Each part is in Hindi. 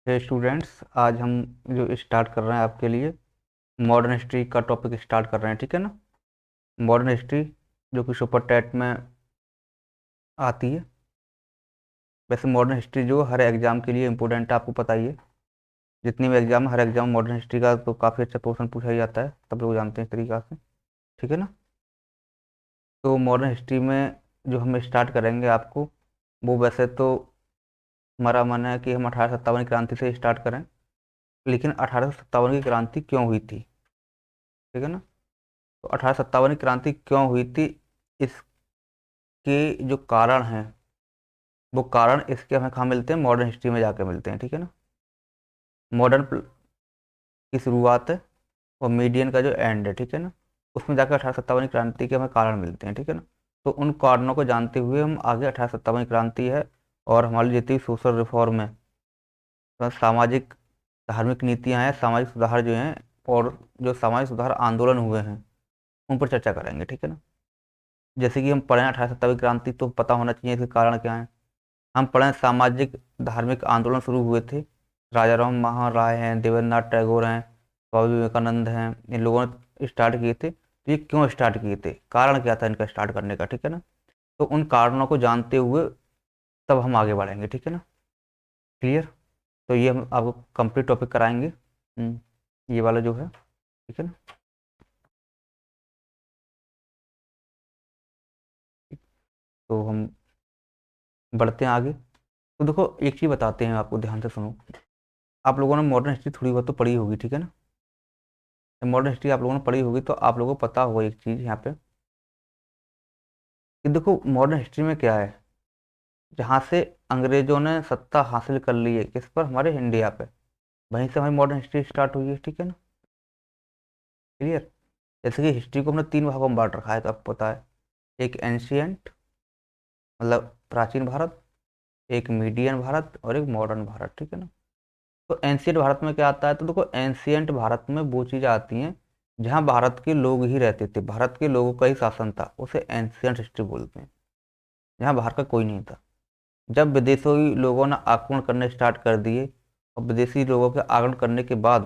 हे स्टूडेंट्स, आज हम जो स्टार्ट कर रहे हैं आपके लिए मॉडर्न हिस्ट्री का टॉपिक स्टार्ट कर रहे हैं। ठीक है ना। मॉडर्न हिस्ट्री जो कि सुपर टैट में आती है। वैसे मॉडर्न हिस्ट्री जो हर एग्ज़ाम के लिए इम्पोर्टेंट है, आपको पता ही है। जितनी भी एग्ज़ाम, हर एग्ज़ाम मॉडर्न हिस्ट्री का तो काफ़ी अच्छा पोर्शन पूछा ही जाता है, सब लोग जानते हैं इस तरीक़ा से। ठीक है ना। तो मॉडर्न हिस्ट्री में जो हम स्टार्ट करेंगे आपको, वो वैसे तो हमारा मन है कि हम 1857 की क्रांति से स्टार्ट करें, लेकिन 1857 की क्रांति क्यों हुई थी। ठीक है ना। तो 1857 की क्रांति क्यों हुई थी, इसके जो कारण हैं, वो कारण इसके हमें कहाँ मिलते हैं, मॉडर्न हिस्ट्री में जाके मिलते हैं। ठीक है ना। मॉडर्न की शुरुआत है और मीडियन का जो एंड है, ठीक है ना, उसमें जाकर 1857 की क्रांति के हमें कारण मिलते हैं। ठीक है ना। तो उन कारणों को जानते हुए हम आगे 1857 की क्रांति है और हमारी जितनी सोशल रिफॉर्म है, तो सामाजिक धार्मिक नीतियां हैं, सामाजिक सुधार जो हैं, और जो सामाजिक सुधार आंदोलन हुए हैं, उन पर चर्चा करेंगे। ठीक है ना। जैसे कि हम पढ़ें 1857 क्रांति, तो पता होना चाहिए इसके कारण क्या है। हम पढ़ें सामाजिक धार्मिक आंदोलन शुरू हुए थे, राजा राम मोहन राय हैं, देवेंद्रनाथ टैगोर हैं, स्वामी विवेकानंद हैं, इन लोगों ने स्टार्ट किए थे। तो ये क्यों स्टार्ट किए थे, कारण क्या था इनका स्टार्ट करने का। ठीक है ना। तो उन कारणों को जानते हुए तब हम आगे बढ़ेंगे। ठीक है ना। क्लियर। तो ये हम आपको कंप्लीट टॉपिक कराएंगे, ये वाला जो है। ठीक है ना। तो हम बढ़ते हैं आगे। तो देखो, एक चीज़ बताते हैं आपको, ध्यान से सुनो। आप लोगों ने मॉडर्न हिस्ट्री थोड़ी बहुत तो पढ़ी होगी। ठीक है ना। मॉडर्न हिस्ट्री आप लोगों ने पढ़ी होगी तो आप लोगों को पता होगा एक चीज़ यहाँ पे, कि देखो मॉडर्न हिस्ट्री में क्या है। जहाँ से अंग्रेजों ने सत्ता हासिल कर ली है, किस पर, हमारे इंडिया पे, वहीं से हमारी मॉडर्न हिस्ट्री स्टार्ट हुई है। ठीक है ना। क्लियर। जैसे कि हिस्ट्री को हमने तीन भागों में बांट रखा है, तो आपको पता है। एक एंशियंट, मतलब प्राचीन भारत, एक मीडियन भारत, और एक मॉडर्न भारत। ठीक है ना। तो एंशियंट भारत में क्या आता है, तो देखो एंशियंट भारत में वो चीज़ें आती हैं जहाँ भारत के लोग ही रहते थे, भारत के लोगों का ही शासन था, उसे एंशियंट हिस्ट्री बोलते हैं। जहाँ बाहर का कोई नहीं था। जब विदेशी लोगों ने आक्रमण करने स्टार्ट कर दिए, और विदेशी लोगों के आक्रमण करने के बाद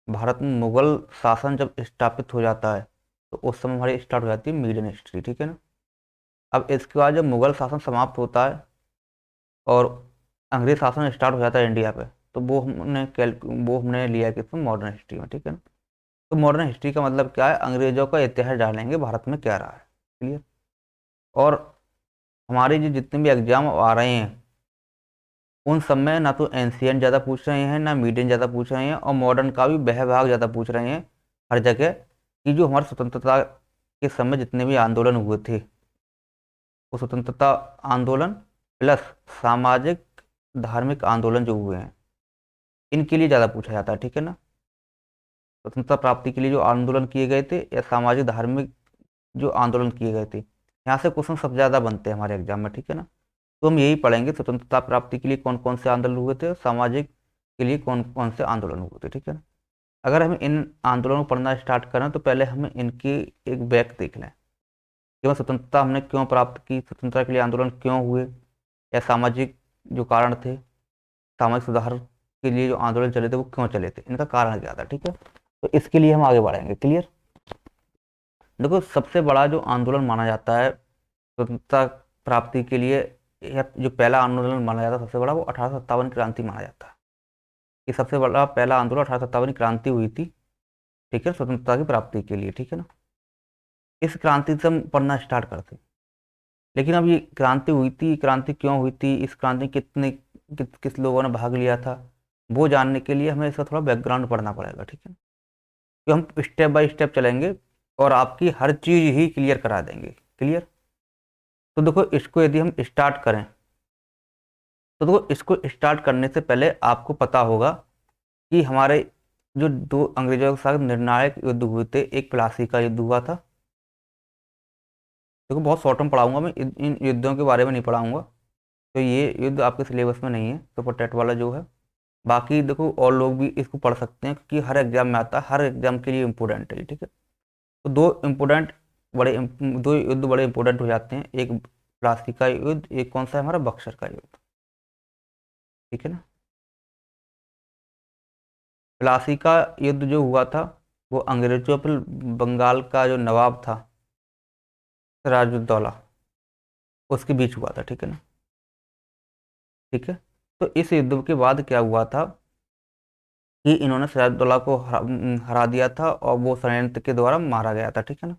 भारत में मुगल शासन जब स्थापित हो जाता है, तो उस समय हमारी स्टार्ट हो जाती है मीडियन हिस्ट्री। ठीक है ना। अब इसके बाद जब मुगल शासन समाप्त होता है और अंग्रेज शासन स्टार्ट हो जाता है इंडिया पे, तो वो हमने लिया कि इसमें मॉडर्न हिस्ट्री में। ठीक है ना। तो मॉडर्न हिस्ट्री का मतलब क्या है, अंग्रेजों का इतिहास डालेंगे भारत में क्या रहा है। क्लियर। और हमारे जो जितने भी एग्जाम आ रहे हैं, उन सब में ना तो एंशियंट ज़्यादा पूछ रहे हैं, ना मीडियन ज़्यादा पूछ रहे हैं, और मॉडर्न का भी बह ज़्यादा पूछ रहे हैं हर जगह। कि जो हमारे स्वतंत्रता के समय जितने भी आंदोलन हुए थे, वो स्वतंत्रता आंदोलन प्लस सामाजिक धार्मिक आंदोलन जो हुए हैं, इनके लिए ज़्यादा पूछा जाता है। ठीक है ना। स्वतंत्रता प्राप्ति के लिए जो आंदोलन किए गए थे, या सामाजिक धार्मिक जो आंदोलन किए गए थे, यहाँ से क्वेश्चन सबसे ज़्यादा बनते हैं हमारे एग्जाम में। ठीक है ना। तो हम यही पढ़ेंगे, स्वतंत्रता प्राप्ति के लिए कौन कौन से आंदोलन हुए थे, और सामाजिक के लिए कौन कौन से आंदोलन हुए थे। ठीक है ना। अगर हम इन आंदोलनों को पढ़ना स्टार्ट करें, तो पहले हमें इनकी एक बैक देख लें कि वह स्वतंत्रता हमने क्यों प्राप्त की, स्वतंत्रता के लिए आंदोलन क्यों हुए, या सामाजिक जो कारण थे, सामाजिक सुधार के लिए जो आंदोलन चले थे वो क्यों चले थे, इनका कारण क्या था। ठीक है। तो इसके लिए हम आगे बढ़ेंगे। क्लियर। देखो, सबसे बड़ा जो आंदोलन माना जाता है स्वतंत्रता प्राप्ति के लिए, या जो पहला आंदोलन माना जाता है सबसे बड़ा, वो 1857 क्रांति माना जाता है। ये सबसे बड़ा पहला आंदोलन 1857 क्रांति हुई थी। ठीक है, स्वतंत्रता की प्राप्ति के लिए। ठीक है ना। इस क्रांति से हम पढ़ना स्टार्ट करते हैं। लेकिन अब ये क्रांति हुई थी, क्रांति क्यों हुई थी, इस क्रांति में किस लोगों ने भाग लिया था, वो जानने के लिए हमें इसका थोड़ा बैकग्राउंड पढ़ना पड़ेगा। ठीक है। तो हम स्टेप बाय स्टेप चलेंगे और आपकी हर चीज ही क्लियर करा देंगे। क्लियर। तो देखो, इसको यदि हम स्टार्ट करें, तो देखो इसको स्टार्ट करने से पहले आपको पता होगा कि हमारे जो दो अंग्रेजों के साथ निर्णायक युद्ध हुए थे, एक प्लासी का युद्ध हुआ था। देखो, बहुत शॉर्ट में पढ़ाऊंगा मैं, इन युद्धों के बारे में नहीं पढ़ाऊंगा। तो ये युद्ध आपके सिलेबस में नहीं है, सुपर टेट वाला जो है। बाकी देखो, और लोग भी इसको पढ़ सकते हैं, क्योंकि हर एग्जाम में आता है, हर एग्जाम के लिए इम्पोर्टेंट है ये। ठीक है। तो दो युद्ध बड़े इंपॉर्टेंट हो जाते हैं, एक प्लासी का युद्ध, एक कौन सा है हमारा, बक्सर का युद्ध। ठीक है ना। प्लासी का युद्ध जो हुआ था वो अंग्रेजों पर बंगाल का जो नवाब था सिराजुद्दौला उसके बीच हुआ था, ठीक है ना। ठीक है। तो इस युद्ध के बाद क्या हुआ था कि इन्होंने सिराजुद्दौला को हरा दिया था और वो षड्यंत्र के द्वारा मारा गया था, ठीक है ना।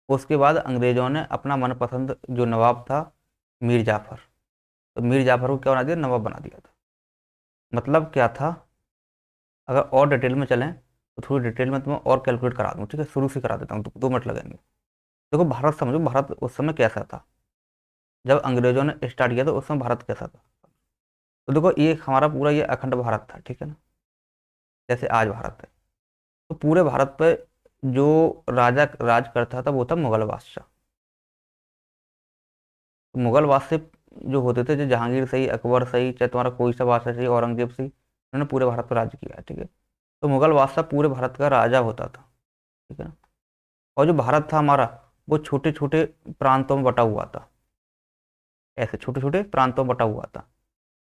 उसके बाद अंग्रेजों ने अपना मनपसंद जो नवाब था मीर जाफर, तो मीर जाफर को क्या बना दिया, नवाब बना दिया था। मतलब क्या था, अगर और डिटेल में चलें तो थोड़ी डिटेल में तुम्हें और कैलकुलेट करा दूँ, ठीक है, शुरू से करा देता हूँ, 2 मिनट लगेंगे। देखो भारत समझो, भारत उस समय कैसा था, जब अंग्रेजों ने स्टार्ट किया था उस समय भारत कैसा था। तो देखो ये हमारा पूरा ये अखंड भारत था, ठीक है ना, जैसे आज भारत है। तो पूरे भारत पे जो राजा राज करता था वो था मुगल बादशाह। तो मुगल बादशाह जो होते थे, जो जहांगीर सही, अकबर सही, चाहे तुम्हारा कोई सा बादशाह सही, औरंगजेब सही, उन्होंने पूरे भारत पर राज किया है, ठीक है। तो मुगल बादशाह पूरे भारत का राजा होता था, ठीक है ना। और जो भारत था हमारा वो छोटे छोटे प्रांतों में बटा हुआ था, ऐसे छोटे छोटे प्रांतों में बटा हुआ था।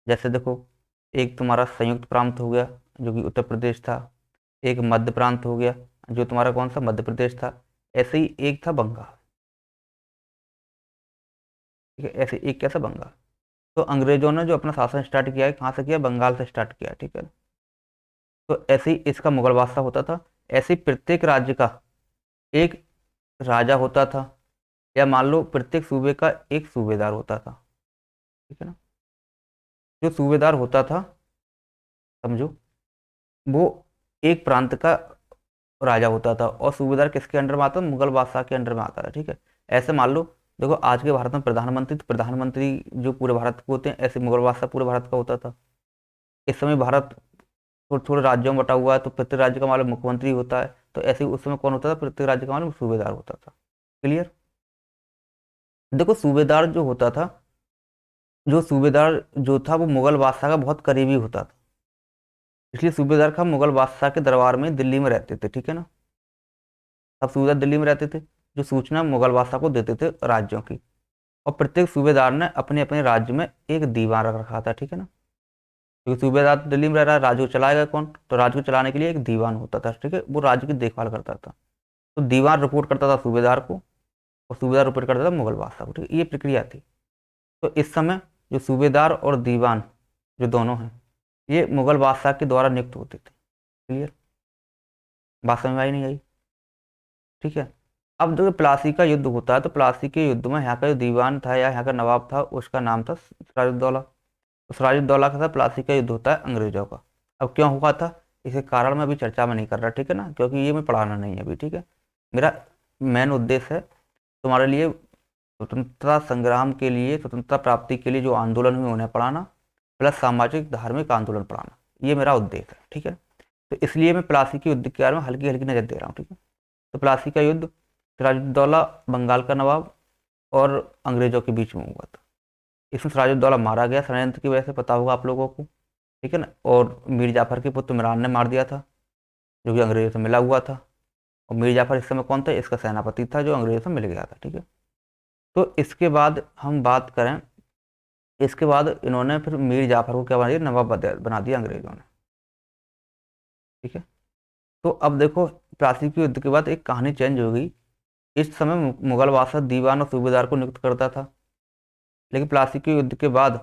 जैसे देखो, एक तुम्हारा संयुक्त प्रांत हो गया जो कि उत्तर प्रदेश था, एक मध्य प्रांत हो गया जो तुम्हारा कौन सा, मध्य प्रदेश था। ऐसे ही एक था बंगाल, ठीक है, ऐसे एक कैसा, बंगाल। तो अंग्रेजों ने जो अपना शासन स्टार्ट किया है कहाँ से किया, बंगाल से स्टार्ट किया, ठीक है। तो ऐसे ही इसका मुगल बादशाह होता था। ऐसे ही प्रत्येक राज्य का एक राजा होता था, या मान लो प्रत्येक सूबे का एक सूबेदार होता था, ठीक है ना। जो सूबेदार होता था, समझो, वो एक प्रांत का राजा होता था, और सूबेदार किसके अंडर में आता था, मुगल बादशाह के अंडर में आता था, ठीक है। ऐसे मान लो, देखो आज के भारत में प्रधानमंत्री, तो प्रधानमंत्री जो पूरे भारत के होते हैं, ऐसे मुगल बादशाह पूरे भारत का होता था। इस समय भारत थोड़े थोड़े राज्यों में बटा हुआ है, तो प्रत्येक राज्य का मालूम मुख्यमंत्री होता है, तो ऐसे ही उस समय कौन होता था, प्रत्येक राज्य का मालूम सूबेदार होता था। क्लियर। देखो सूबेदार जो होता था, जो सूबेदार जो था वो मुगल बादशाह का बहुत करीबी होता था, इसलिए सूबेदार का मुगल बादशाह के दरबार में दिल्ली में रहते थे, ठीक है ना। सब सूबेदार दिल्ली में रहते थे, जो सूचना मुगल बादशाह को देते थे राज्यों की। और प्रत्येक सूबेदार ने अपने अपने राज्य में एक दीवान रख रखा था, ठीक है ना। क्योंकि सूबेदार तो दिल्ली में रह रहा है, राज्य को चलाएगा कौन, तो राज्य को चलाने के लिए एक दीवान होता था, ठीक है, वो राज्य की देखभाल करता था। तो दीवान रिपोर्ट करता था सूबेदार को, और सूबेदार रिपोर्ट करता था मुगल बादशाह को, ठीक है, ये प्रक्रिया थी। तो इस समय जो सूबेदार और दीवान जो दोनों हैं, ये मुगल बादशाह के द्वारा नियुक्त होते थे। क्लियर। बात समझ में आई नहीं आई, ठीक है। अब जो प्लासी का युद्ध होता है, तो प्लासी के युद्ध में यहाँ का जो दीवान था या यहाँ का नवाब था उसका नाम था सिराजुद्दौला। तो सिराजुद्दौला के साथ प्लासी का युद्ध होता है अंग्रेजों का। अब क्यों हुआ था, इसके कारण मैं अभी चर्चा में नहीं कर रहा, ठीक है ना, क्योंकि ये मैं पढ़ाना नहीं है अभी, ठीक है। मेरा मेन उद्देश्य है तुम्हारे लिए स्वतंत्रता संग्राम के लिए, स्वतंत्रता प्राप्ति के लिए जो आंदोलन हुए उन्हें पढ़ाना, प्लस सामाजिक धार्मिक आंदोलन पढ़ाना, ये मेरा उद्देश्य है, ठीक है। तो इसलिए मैं प्लासी के युद्ध के बारे में हल्की हल्की नजर दे रहा हूँ, ठीक है। तो प्लासी का युद्ध सिराजुद्दौला बंगाल का नवाब और अंग्रेजों के बीच में हुआ था। इसमें सिराजुद्दौला मारा गया षड्यंत्र की वजह से, पता होगा आप लोगों को, ठीक है ना। और मीर जाफर के पुत्र मिरान ने मार दिया था, जो कि अंग्रेजों से मिला हुआ था। और मीर जाफर इस समय कौन था, इसका सेनापति था जो अंग्रेजों से मिल गया था, ठीक है। तो इसके बाद हम बात करें, इसके बाद इन्होंने फिर मीर जाफर को क्या बना दिया, नवाब बना दिया अंग्रेजों ने, ठीक है। तो अब देखो, प्लासी के युद्ध के बाद एक कहानी चेंज हो गई। इस समय मुगल बादशाह दीवान और सूबेदार को नियुक्त करता था, लेकिन प्लासी के युद्ध के बाद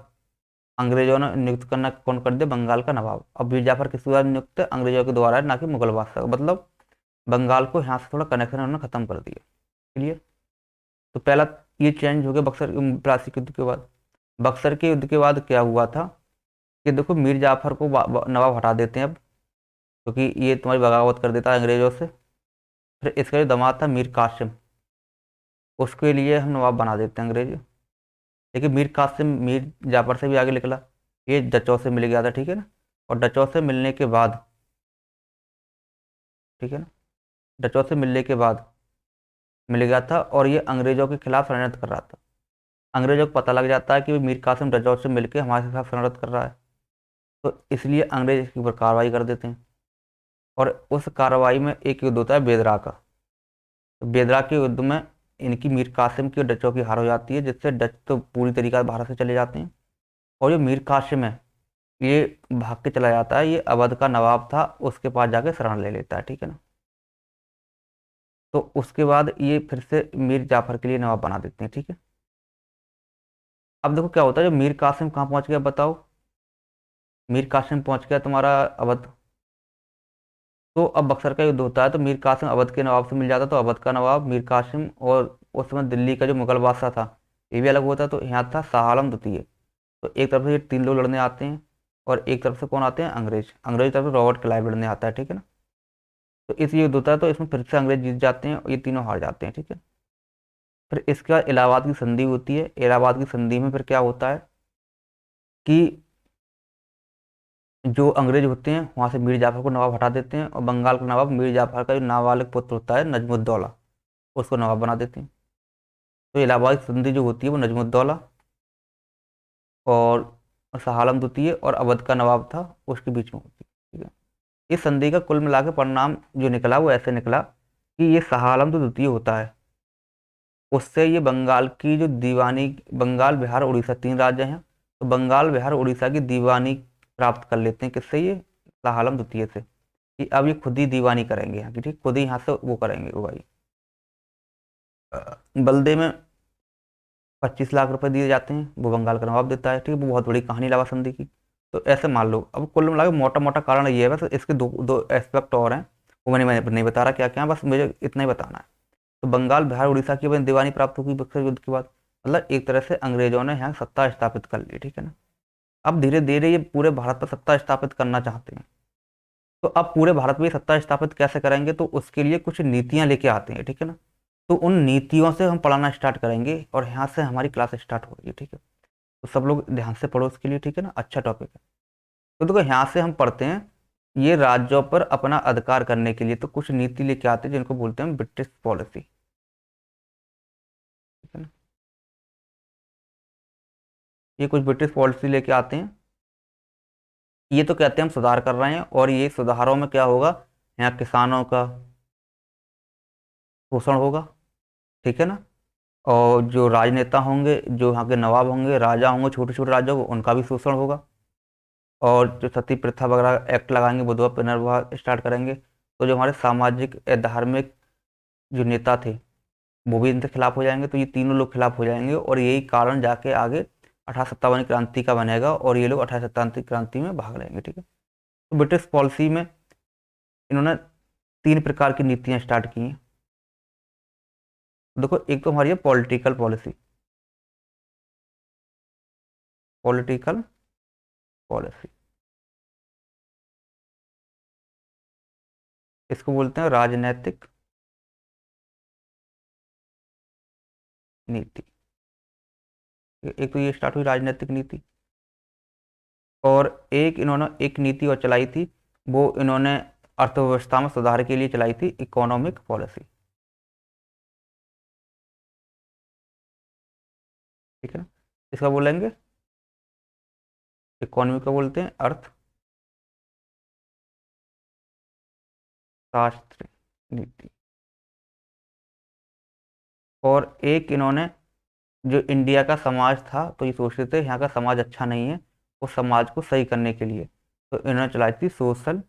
अंग्रेजों ने नियुक्त करना कौन कर दिया, बंगाल का नवाब। अब मीर जाफर किस द्वारा नियुक्त है, अंग्रेजों के द्वारा है, ना कि मुगल बादशाह, मतलब बंगाल को यहाँ से थोड़ा कनेक्शन उन्होंने खत्म कर दिया। क्लियर। तो पहला ये चेंज हो गया बक्सर प्लासी के युद्ध के बाद। बक्सर के युद्ध के बाद क्या हुआ था कि देखो मीर जाफर को नवाब हटा देते हैं अब, क्योंकि ये तुम्हारी बगावत कर देता है अंग्रेजों से। फिर इसका जो दामाद था मीर कासिम, उसके लिए हम नवाब बना देते हैं अंग्रेज। लेकिन मीर कासिम मीर जाफर से भी आगे निकला, ये डचों से मिल गया था, ठीक है ना। और डचों से मिलने के बाद, ठीक है ना, डचों से मिलने के बाद मिल गया था, और ये अंग्रेजों के खिलाफ षड्यंत्र कर रहा था। अंग्रेजों को पता लग जाता है कि मीर कासिम डचों से मिलकर हमारे खिलाफ षड्यंत्र कर रहा है, तो इसलिए अंग्रेज इसके ऊपर कार्रवाई कर देते हैं। और उस कार्रवाई में एक युद्ध होता है बेदरा का। तो बेदरा के युद्ध में इनकी मीर कासिम की और डचों की हार हो जाती है, जिससे डच तो पूरी तरीके से भारत से चले जाते हैं। और जो मीर कासिम है ये भाग के चला जाता है, ये अवध का नवाब था, उसके पास जाके शरण ले लेता है, ठीक है ना। तो उसके बाद ये फिर से मीर जाफर के लिए नवाब बना देते हैं, ठीक है। अब देखो क्या होता है, जो मीर कासिम कहाँ पहुंच गया बताओ। मीर कासिम पहुंच गया तुम्हारा अवध। तो अब बक्सर का युद्ध होता है, तो मीर कासिम अवध के नवाब से मिल जाता, तो अवध का नवाब मीर कासिम, और उस समय दिल्ली का जो मुगल बादशाह था ये भी अलग होता। तो यहाँ था शाह आलम द्वितीय। तो एक तरफ से ये तीन लोग लड़ने आते हैं, और एक तरफ से कौन आते हैं, अंग्रेज। अंग्रेज तरफ से रॉबर्ट क्लाइव लड़ने आता है, ठीक है ना। तो इस युद्ध होता है, तो इसमें फिर से अंग्रेज जीत जाते हैं और ये तीनों हार जाते हैं, ठीक है। फिर इसके बाद इलाहाबाद की संधि होती है। इलाहाबाद की संधि में फिर क्या होता है कि जो अंग्रेज होते हैं वहां से मीर जाफर को नवाब हटा देते हैं, और बंगाल का नवाब मीर जाफर का जो नाबालिग पुत्र होता है नजमुद्दौला, उसको नवाब बना देते हैं। तो इलाहाबाद की संधि जो होती है वो नजमुद्दौला और शाह आलम द्वितीय और अवध का नवाब था उसके बीच में होती है, ठीक है। इस संधि का कुल मिला के परिणाम जो निकला वो ऐसे निकला कि ये शाह आलम जो द्वितीय होता है उससे ये बंगाल की जो दीवानी, बंगाल बिहार उड़ीसा तीन राज्य हैं, तो बंगाल बिहार उड़ीसा की दीवानी प्राप्त कर लेते हैं। किससे, ये शाह आलम द्वितीय से, कि अब ये खुद ही दीवानी करेंगे यहाँ की, ठीक, खुद ही यहाँ से वो करेंगे वो भाई। बलदे में 25 लाख रुपए दिए जाते हैं, वो बंगाल का नवाब देता है, ठीक है। वो बहुत बड़ी कहानी लगा संधि की। तो ऐसे मान लो, अब कुल मिला के मोटा मोटा कारण ये है, बस इसके दो दो एस्पेक्ट और हैं, वो मैंने नहीं बता रहा क्या क्या है, बस मुझे इतना ही बताना है। तो बंगाल बिहार उड़ीसा की अपनी दीवानी प्राप्त होगी बक्सर युद्ध के बाद, मतलब एक तरह से अंग्रेजों ने यहाँ सत्ता स्थापित कर ली, ठीक है ना। अब धीरे धीरे ये पूरे भारत पर सत्ता स्थापित करना चाहते हैं। तो अब पूरे भारत में ये सत्ता स्थापित कैसे करेंगे, तो उसके लिए कुछ नीतियां लेके आते हैं, ठीक है ना। तो उन नीतियों से हम पढ़ाना स्टार्ट करेंगे, और यहाँ से हमारी क्लास स्टार्ट हो रही है, ठीक है। तो सब लोग ध्यान से पढ़ो इसके लिए, ठीक है ना, अच्छा टॉपिक है। तो देखो यहाँ से हम पढ़ते हैं, ये राज्यों पर अपना अधिकार करने के लिए तो कुछ नीति लेके आते हैं जिनको बोलते हैं ब्रिटिश पॉलिसी, ठीक है ना। ये कुछ ब्रिटिश पॉलिसी लेके आते हैं। ये तो कहते हैं हम सुधार कर रहे हैं, और ये सुधारों में क्या होगा, यहाँ किसानों का शोषण होगा, ठीक है ना। और जो राजनेता होंगे, जो यहाँ के नवाब होंगे, राजा होंगे, छोटे छोटे राजा होंगे, उनका भी शोषण होगा। और जो सती प्रथा वगैरह एक्ट लगाएंगे, विधवा पुनर्विवाह स्टार्ट करेंगे। तो जो हमारे सामाजिक धार्मिक जो नेता थे वो भी इनके खिलाफ हो जाएंगे, तो ये तीनों लोग खिलाफ हो जाएंगे, और यही कारण जाके आगे 1857 क्रांति का बनेगा, और ये लोग 1857 क्रांति में भाग लेंगे, ठीक है। तो ब्रिटिश पॉलिसी में इन्होंने तीन प्रकार की नीतियां स्टार्ट की हैं। देखो, एक तो हमारी है पॉलिटिकल पॉलिसी, पॉलिटिकल पॉलिसी, इसको बोलते हैं राजनैतिक नीति। एक तो ये स्टार्ट हुई राजनीतिक नीति, और एक इन्होंने एक नीति और चलाई थी, वो इन्होंने अर्थव्यवस्था में सुधार के लिए चलाई थी, इकोनॉमिक पॉलिसी, ठीक है ना। इसका बोलेंगे, इकोनॉमी का बोलते हैं अर्थशास्त्र नीति। और एक इन्होंने, जो इंडिया का समाज था, तो ये सोचते थे यहाँ का समाज अच्छा नहीं है, उस समाज को सही करने के लिए तो इन्होंने चलाई थी सोशल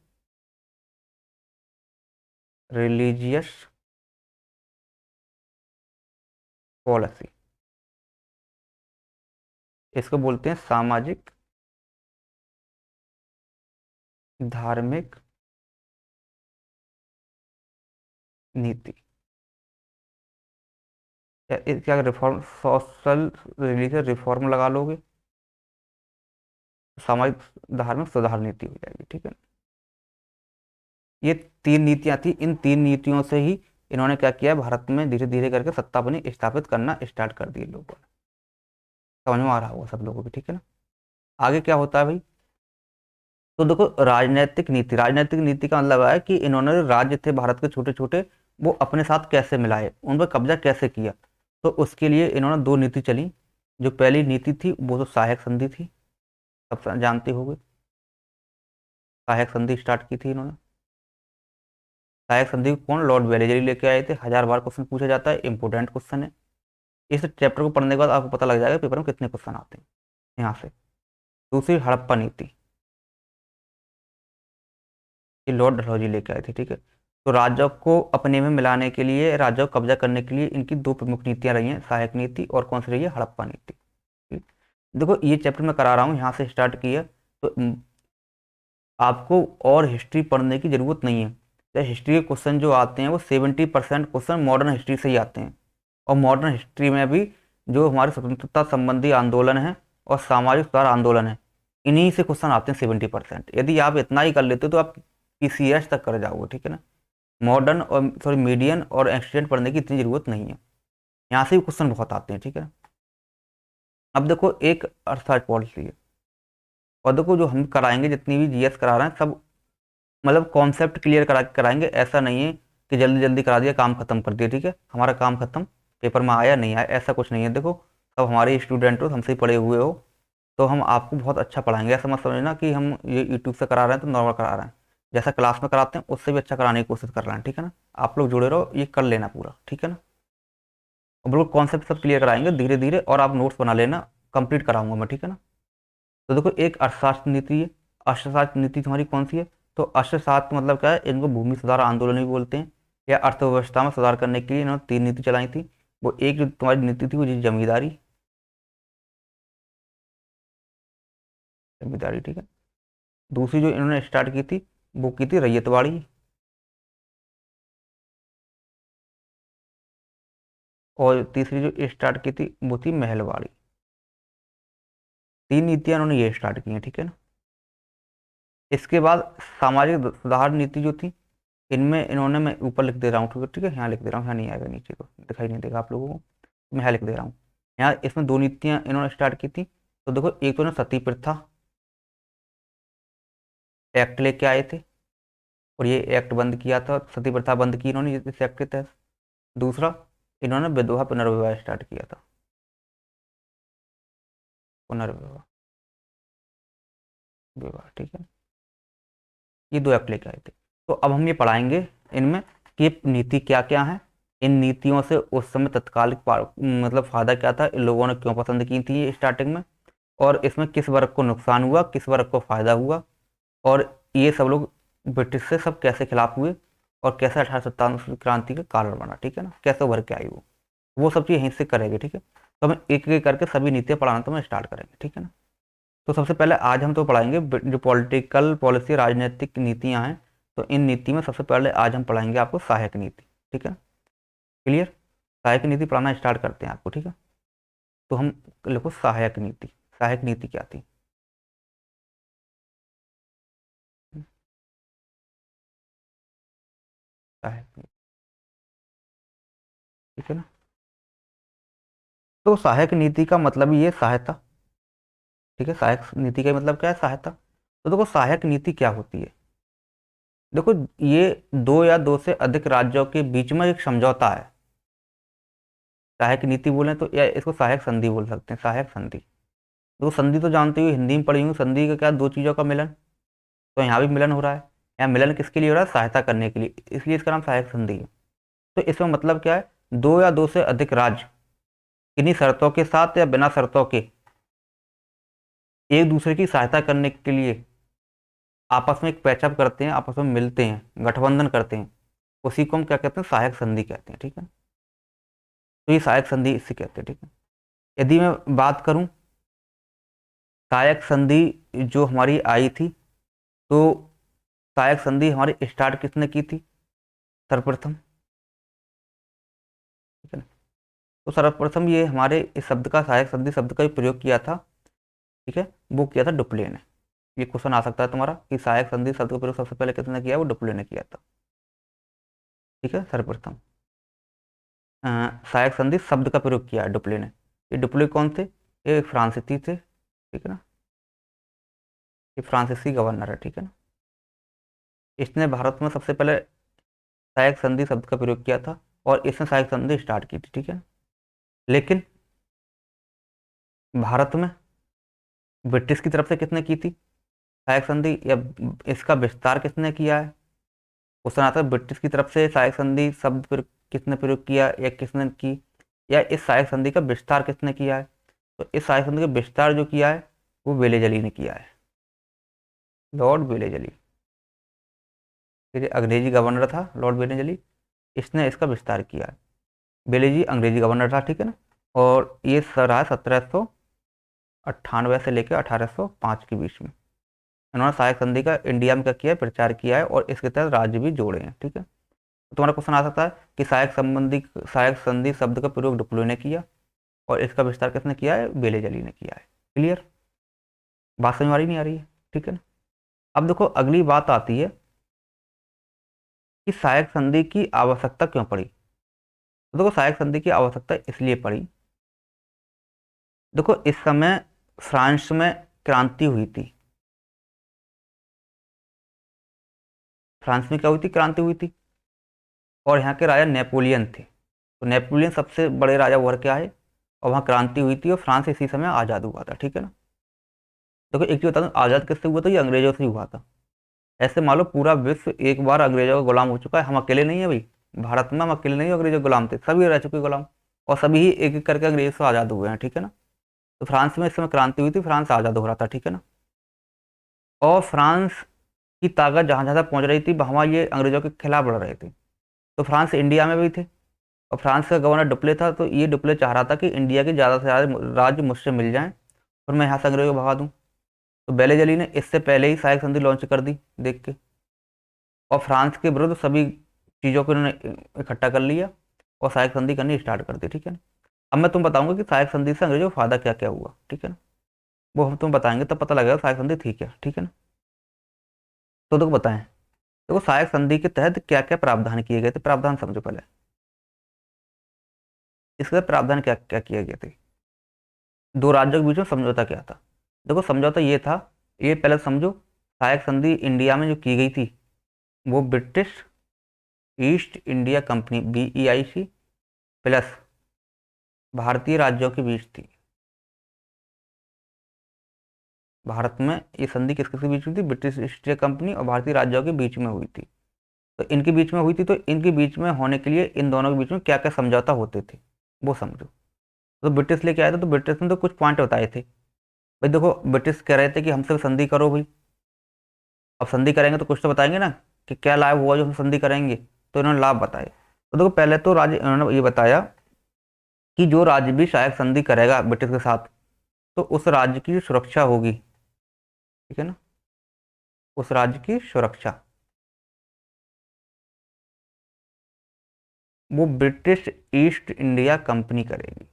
रिलीजियस पॉलिसी। इसको बोलते हैं सामाजिक धार्मिक नीति। क्या रिफॉर्म, सोशल रिलीजियस रिफॉर्म लगा लोगे, सामाजिक धार्मिक सुधार नीति हो जाएगी, ठीक है। ये तीन नीतियां थी, इन तीन नीतियों से ही इन्होंने क्या किया, भारत में धीरे धीरे करके सत्ता अपनी स्थापित करना स्टार्ट कर दी लोगों ने। समझ में आ रहा होगा सब लोगों को, ठीक है ना। आगे क्या होता है भाई, तो देखो राजनीतिक नीति का मतलब है कि इन्होंने राज्य थे भारत के छोटे छोटे, वो अपने साथ कैसे मिलाए, उन पर कब्जा कैसे किया। तो उसके लिए इन्होंने दो नीति चली। जो पहली नीति थी वो तो सहायक संधि थी, सब जानते होंगे। सहायक संधि स्टार्ट की थी इन्होंने। सहायक संधि को कौन, लॉर्ड वेलेजरी लेके आए थे। 1000 बार क्वेश्चन पूछा जाता है, इंपोर्टेंट क्वेश्चन है। इस चैप्टर को पढ़ने के बाद आपको पता लग जाएगा पेपर में कितने क्वेश्चन आते हैं यहाँ से। दूसरी हड़प्पा नीति, ये लॉर्ड डलहौजी लेके आए थे, ठीक है। तो राज्यों को अपने में मिलाने के लिए, राज्यों को कब्जा करने के लिए इनकी दो प्रमुख नीतियां रही हैं, सहायक नीति और कौन सी रही है, हड़प्पा नीति। ठीक। देखो ये चैप्टर मैं करा रहा हूँ यहाँ से स्टार्ट किया, तो आपको और हिस्ट्री पढ़ने की जरूरत नहीं है। तो हिस्ट्री के क्वेश्चन जो आते हैं वो 70% क्वेश्चन मॉडर्न हिस्ट्री से ही आते हैं। और मॉडर्न हिस्ट्री में भी जो हमारे स्वतंत्रता संबंधी आंदोलन है और सामाजिक सुधार आंदोलन है, इन्हीं से क्वेश्चन आते हैं 70%। यदि आप इतना ही कर लेते हो तो आप पीसीएस तक कर जाओगे, ठीक है ना। मॉडर्न और सॉरी मीडियन और एक्सटेंट पढ़ने की इतनी जरूरत नहीं है, यहाँ से भी क्वेश्चन बहुत आते हैं, ठीक है। अब देखो एक अर्थशास्त्र पॉलिसी है, और देखो जो हम कराएंगे जितनी भी जीएस करा रहे हैं सब मतलब कॉन्सेप्ट क्लियर करा के कराएंगे। ऐसा नहीं है कि जल्दी जल्दी करा दिया काम खत्म कर दिया, ठीक है, हमारा काम खत्म, पेपर में आया नहीं आया ऐसा कुछ नहीं है। देखो सब हमारे स्टूडेंट हो, हमसे ही पढ़े हुए हो, तो हम आपको बहुत अच्छा पढ़ाएंगे। ऐसा मत समझना कि हम ये यूट्यूब से करा रहे हैं तो नॉर्मल करा रहे हैं, जैसा क्लास में कराते हैं उससे भी अच्छा कराने की कोशिश कर रहे हैं, ठीक है ना। आप लोग जुड़े रहो, ये कर लेना पूरा, ठीक है ना। और बिल्कुल कॉन्सेप्ट सब क्लियर कराएंगे धीरे धीरे, और आप नोट्स बना लेना, कंप्लीट कराऊंगा मैं, ठीक है ना। तो देखो एक अर्थशास्त्र नीति है, अर्थशास्त्र नीति तुम्हारी कौन सी है, तो अर्थशास्त्र मतलब क्या है, इनको भूमि सुधार आंदोलन भी बोलते हैं, या अर्थव्यवस्था में सुधार करने के लिए इन्होंने 3 नीति चलाई थी। वो एक जो तुम्हारी नीति थी वो थी जमींदारी, जमींदारी, ठीक है। दूसरी जो इन्होंने स्टार्ट की थी वो की थी रैयतवाड़ी, और तीसरी जो स्टार्ट की थी वो थी महलवाड़ी। 3 नीतियां इन्होंने ये स्टार्ट की हैं, ठीक है ना। इसके बाद सामाजिक सुधार नीति जो थी, इनमें इन्होंने, मैं ऊपर लिख दे रहा हूँ, ठीक है, यहाँ लिख दे रहा हूँ, यहाँ नहीं आएगा, नीचे को दिखाई नहीं देगा आप लोगों को, मैं यहाँ लिख दे रहा हूँ। यहाँ इसमें 2 नीतियाँ इन्होंने स्टार्ट की थी। तो देखो एक तो ना सती प्रथा एक्ट लेके आए थे, और ये एक्ट बंद किया था, सती प्रथा बंद की इन्होंने इस एक्ट के तहत। दूसरा, इन्होंने विधवा पुनर्विवाह स्टार्ट किया था, पुनर्विवाह विवाह, ठीक है। ये 2 एक्ट लेके आए थे। तो अब हम ये पढ़ाएंगे इनमें कि ये नीति क्या क्या है, इन नीतियों से उस समय तत्कालिक मतलब फायदा क्या था, इन लोगों ने क्यों पसंद की थी ये स्टार्टिंग में, और इसमें किस वर्ग को नुकसान हुआ, किस वर्ग को फायदा हुआ, और ये सब लोग ब्रिटिश से सब कैसे खिलाफ हुए, और कैसे 1857 क्रांति का कारण बना, ठीक है ना, कैसे उभर के आई वो सब चीज़ यहीं से करेंगे, ठीक है। तो हम एक एक करके सभी नीतियाँ पढ़ाना तो हम स्टार्ट करेंगे, ठीक है ना। तो सबसे पहले आज हम तो पढ़ाएंगे जो पॉलिटिकल पॉलिसी राजनीतिक नीतियां हैं, तो इन नीति में सबसे पहले आज हम पढ़ाएंगे आपको सहायक नीति, ठीक है, क्लियर। सहायक नीति पढ़ाना स्टार्ट करते हैं आपको, ठीक है। तो हम लिखो सहायक नीति, सहायक नीति क्या थी, सहायक नीति, ठीक है ना। तो सहायक नीति का मतलब ये सहायता, ठीक है, सहायक नीति का मतलब क्या है, सहायता। तो देखो सहायक नीति क्या होती है, देखो ये दो या दो से अधिक राज्यों के बीच में एक समझौता है। सहायक नीति बोले तो, या इसको सहायक संधि बोल सकते हैं, सहायक संधि। तो संधि तो जानते हो हिंदी में पढ़ी हूँ, संधि का क्या, दो चीज़ों का मिलन। तो यहाँ भी मिलन हो रहा है, यहाँ मिलन किसके लिए हो रहा है, सहायता करने के लिए, इसलिए इसका नाम सहायक संधि है। तो इसमें मतलब क्या है, दो या दो से अधिक राज्य किन्हीं शर्तों के साथ या बिना शर्तों के एक दूसरे की सहायता करने के लिए आपस में एक पैचअप करते हैं, आपस में मिलते हैं, गठबंधन करते हैं, उसी को हम क्या कहते हैं, सहायक संधि कहते हैं, ठीक है। तो ये सहायक संधि इससे कहते हैं, ठीक है। यदि मैं बात करूं सहायक संधि जो हमारी आई थी, तो सहायक संधि हमारी स्टार्ट किसने की थी, सर्वप्रथम, ठीक है ना। तो सर्वप्रथम ये हमारे इस शब्द का, सहायक संधि शब्द का भी प्रयोग किया था, ठीक है, वो किया था डुप्ले ने। ये क्वेश्चन आ सकता है तुम्हारा कि सहायक संधि शब्द का प्रयोग सबसे पहले किसने किया, वो डुप्ले ने किया था, ठीक है, सर्वप्रथम। अ, सहायक संधि शब्द का प्रयोग किया है डुप्ले ने। ये डुप्ले कौन थे, ये फ्रांसीसी थे, ठीक है ना, ये फ्रांसीसी गवर्नर है, ठीक है ना। इसने भारत में सबसे पहले सहायक संधि शब्द का प्रयोग किया था, और इसने सहायक संधि स्टार्ट की थी, ठीक है। लेकिन भारत में ब्रिटिश की तरफ से किसने की थी सहायक संधि, या इसका विस्तार किसने किया है। क्वेश्चन आता है ब्रिटिश की तरफ से सहायक संधि शब्द किसने प्रयोग किया, या किसने की, या इस सहायक संधि का विस्तार किसने किया है। तो इस सहायक संधि का विस्तार जो किया है वो वेलेजली ने किया है, लॉर्ड वेलेजली, फिर अंग्रेजी गवर्नर था लॉर्ड बेलेजली, इसने इसका विस्तार किया है। बेलेजी अंग्रेजी गवर्नर था, ठीक है ना, और ये रहा 1798 से लेकर 1805 के बीच में। इन्होंने सहायक संधि का इंडिया में क्या किया है, प्रचार किया है, और इसके तहत राज्य भी जोड़े हैं, ठीक है। तो तुम्हारा क्वेश्चन आ सकता है कि सहायक संधि शब्द का प्रयोग डुप्लो ने किया और इसका विस्तार किसने किया है, बेलेजली ने किया है। क्लियर, बात समझ आ रही नहीं आ रही है, ठीक है ना। अब देखो अगली बात आती है कि सहायक संधि की आवश्यकता क्यों पड़ी। तो देखो सहायक संधि की आवश्यकता इसलिए पड़ी, देखो इस समय फ्रांस में क्रांति हुई थी। फ्रांस में क्या हुई थी, क्रांति हुई थी, और यहाँ के राजा नेपोलियन थे। तो नेपोलियन सबसे बड़े राजा उभर के आए और वहाँ क्रांति हुई थी और फ्रांस इसी समय आज़ाद हुआ था, ठीक है ना। देखो एक चीज बता दूं, आज़ाद किससे हुआ था, ये अंग्रेजों से ही हुआ था। ऐसे मान लो पूरा विश्व एक बार अंग्रेजों का गुलाम हो चुका है, हम अकेले नहीं है भाई, भारत में हम अकेले नहीं, अंग्रेजों के गुलाम थे, सभी रह चुके गुलाम, और सभी ही एक एक करके अंग्रेज से आज़ाद हुए हैं, ठीक है ना। तो फ्रांस में इस समय क्रांति हुई थी, फ्रांस आज़ाद हो रहा था, ठीक है ना। और फ्रांस की ताकत जहाँ जहाँ पहुँच रही थी वहाँ ये अंग्रेजों के खिलाफ लड़ रहे थे। तो फ्रांस इंडिया में भी थे, और फ्रांस का गवर्नर डुप्ले था, तो ये डुप्ले चाह रहा था कि इंडिया के ज़्यादा से ज़्यादा राज्य मुझसे मिल जाएं और मैं यहाँ से अंग्रेजों को भगा दूँ। तो बेलेजली ने इससे पहले ही सहायक संधि लॉन्च कर दी देख के, और फ्रांस के विरुद्ध सभी चीज़ों को इन्होंने इकट्ठा कर लिया और सहायक संधि करनी स्टार्ट कर दी, ठीक है ना। अब मैं तुम बताऊंगा कि सहायक संधि से अंग्रेजों को फायदा क्या क्या हुआ, ठीक है ना, वो हम तुम बताएंगे तब पता लगेगा सहायक संधि थी क्या, ठीक है ना। तो देखो बताएं, देखो सहायक संधि के तहत क्या क्या प्रावधान किए गए थे, प्रावधान समझो पहले, इसके तहत प्रावधान क्या क्या किए गए थे। दो राज्यों के बीच में समझौता क्या था, देखो समझौता ये था, ये पहले समझो, सहायक संधि इंडिया में जो की गई थी वो British east India company BEIC plus भारतीय राज्यों के बीच थी। भारत में ये संधि किसके बीच हुई थी, ब्रिटिश ईस्ट इंडिया कंपनी और भारतीय राज्यों के बीच में हुई थी। तो इनके बीच में हुई थी, तो इनके बीच में होने के लिए इन दोनों के बीच में क्या क्या समझौता होते थे वो समझो। तो ब्रिटिश लेके आए थे, तो ब्रिटिश ने तो कुछ पॉइंट बताए थे भाई। देखो ब्रिटिश कह रहे थे कि हमसे संधि करो भाई, अब संधि करेंगे तो कुछ तो बताएंगे ना कि क्या लाभ हुआ जो हम संधि करेंगे, तो इन्होंने लाभ बताए। तो देखो पहले तो राज्य इन्होंने ये बताया कि जो राज्य भी सहायक संधि करेगा ब्रिटिश के साथ, तो उस राज्य की सुरक्षा होगी, ठीक है ना, उस राज्य की सुरक्षा वो ब्रिटिश ईस्ट इंडिया कंपनी करेगी।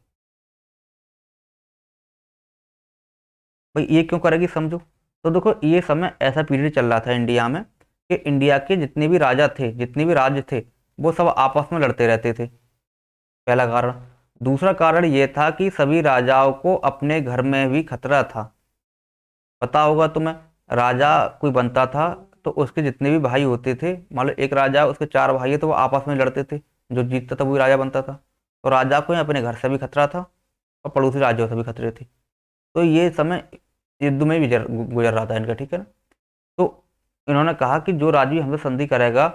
भाई ये क्यों करेगी समझो। तो देखो ये समय ऐसा पीरियड चल रहा था इंडिया में कि इंडिया के जितने भी राजा थे, जितने भी राज्य थे, वो सब आपस में लड़ते रहते थे, पहला कारण। दूसरा कारण ये था कि सभी राजाओं को अपने घर में भी खतरा था। पता होगा तुम्हें, राजा कोई बनता था तो उसके जितने भी भाई होते थे, मान लो एक राजा उसके चार भाई है, तो वो आपस में लड़ते थे, जो जीतता था वही राजा बनता था। तो राजा को ही अपने घर से भी खतरा था और पड़ोसी राज्यों से भी खतरे थे। तो ये समय युद्ध में भी गुजर रहा था इनका, ठीक है ना। तो इन्होंने कहा कि जो राज्य हमसे संधि करेगा,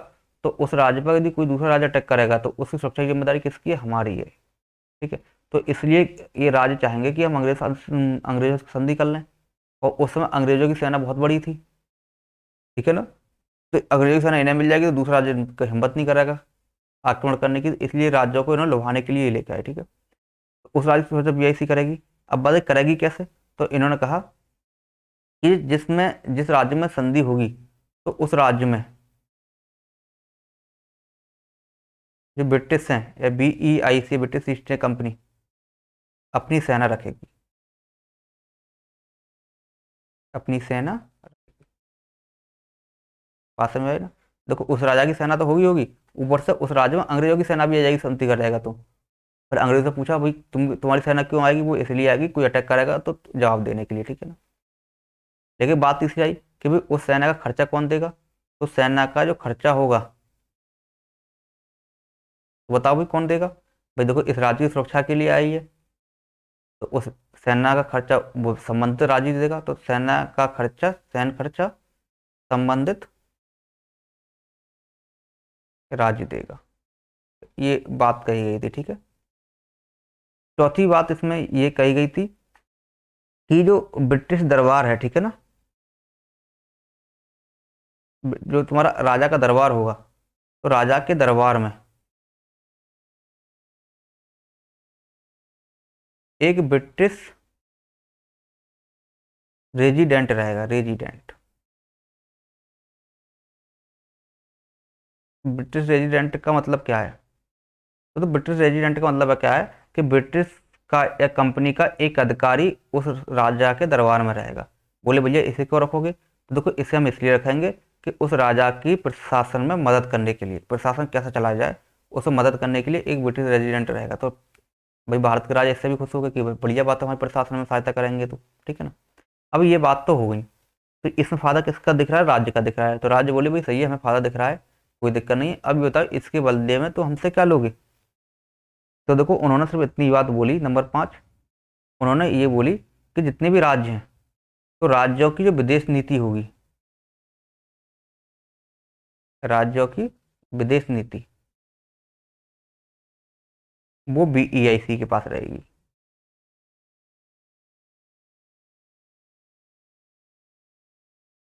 तो उस राज्य पर यदि कोई दूसरा राज्य अटैक करेगा तो उसकी सुरक्षा की जिम्मेदारी किसकी है, हमारी है, ठीक है। तो इसलिए ये राज्य चाहेंगे कि हम अंग्रेजों से संधि कर लें, और उस समय अंग्रेजों की सेना बहुत बड़ी थी, ठीक है ना। तो अंग्रेजों की सेना इन्हें मिल जाएगी तो दूसरा राज्य का हिम्मत नहीं करेगा आक्रमण करने की, इसलिए राज्यों को इन्होंने लुभाने के लिए ये लेके आए, ठीक है। तो उस राज्य की वजह BIC करेगी। अब बात है करेगी कैसे, तो इन्होंने कहा कि जिस राज्य में संधि होगी, तो उस राज्य में जो ब्रिटिश हैं या BEIC British east India company अपनी सेना रखेगी, अपनी सेना, बात समझ आई ना। देखो उस राजा की सेना तो होगी होगी, ऊपर से उस राज्य में अंग्रेजों की सेना भी आ जाएगी संधि कर जाएगा तो। फिर अंग्रेजों से पूछा भाई तुम्हारी सेना क्यों आएगी, वो इसलिए आएगी कोई अटैक करेगा तो जवाब देने के लिए, ठीक है ना। लेकिन बात तीसरी आई कि भाई उस सेना का खर्चा कौन देगा, तो सेना का जो खर्चा होगा, तो बताओ भाई कौन देगा। भाई देखो इस राज्य की सुरक्षा के लिए आई है, तो उस सेना का खर्चा वो संबंधित राज्य देगा, तो सेना का खर्चा, सैन्य खर्चा संबंधित राज्य देगा। ये बात कही गई थी, ठीक है। चौथी बात इसमें ये कही गई थी कि जो ब्रिटिश दरबार है, ठीक है ना, जो तुम्हारा राजा का दरबार होगा, तो राजा के दरबार में एक ब्रिटिश रेजिडेंट रहेगा, रेजिडेंट। ब्रिटिश रेजिडेंट का मतलब क्या है? तो ब्रिटिश रेजिडेंट का मतलब क्या है कि ब्रिटिश का या कंपनी का एक अधिकारी उस राजा के दरबार में रहेगा। बोले भैया इसे क्यों रखोगे? तो देखो इसे हम इसलिए रखेंगे कि उस राजा की प्रशासन में मदद करने के लिए, प्रशासन कैसे चलाया जाए उसमें मदद करने के लिए एक ब्रिटिश रेजिडेंट रहेगा। तो भाई भारत के राजा इससे भी खुश हो गए कि भाई बढ़िया बात है, हमारे प्रशासन में सहायता करेंगे तो, ठीक है ना। अब ये बात तो हो गई। तो इसमें फायदा किसका दिख रहा है? राज्य का दिख रहा है। तो राज्य बोले भाई सही है, हमें फायदा दिख रहा है, कोई दिक्कत नहीं है। अब ये बताओ इसके बदले में तो हमसे क्या लोगे? तो देखो उन्होंने सिर्फ इतनी बात बोली, नंबर 5, उन्होंने ये बोली कि जितने भी राज्य हैं, तो राज्यों की जो विदेश नीति होगी, राज्यों की विदेश नीति, वो BEIC के पास रहेगी।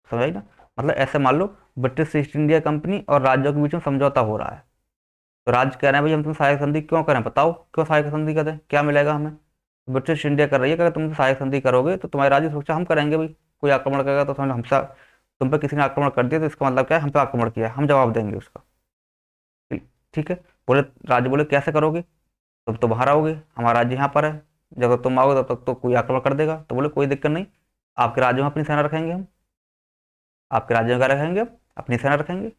समझ आई ना? मतलब ऐसे मान लो ब्रिटिश ईस्ट इंडिया कंपनी और राज्यों के बीच में समझौता हो रहा है, तो राज्य कह रहे हैं भाई हम तुम सहायक संधि क्यों करें, बताओ क्यों सहायक संधि करें, क्या मिलेगा हमें? ब्रिटिश इंडिया कर रही है कि अगर तुम सहायक संधि करोगे तो तुम्हारी राज्य सुरक्षा हम करेंगे भाई। कोई आक्रमण करेगा तो समझ हमसे, तुम पे किसी ने आक्रमण कर दिया तो इसका मतलब क्या है, हम पे आक्रमण किया है, हम जवाब देंगे उसका। ठीक है। बोले, राज्य बोले कैसे करोगे? तुम तो बाहर आओगे, हमारा राज्य यहाँ पर है, जब तक तुम आओगे तब तक तो कोई आक्रमण कर देगा। तो बोले कोई दिक्कत नहीं, आपके राज्य में अपनी सेना रखेंगे हम, आपके राज्य में क्या रखेंगे, हम अपनी सेना रखेंगे।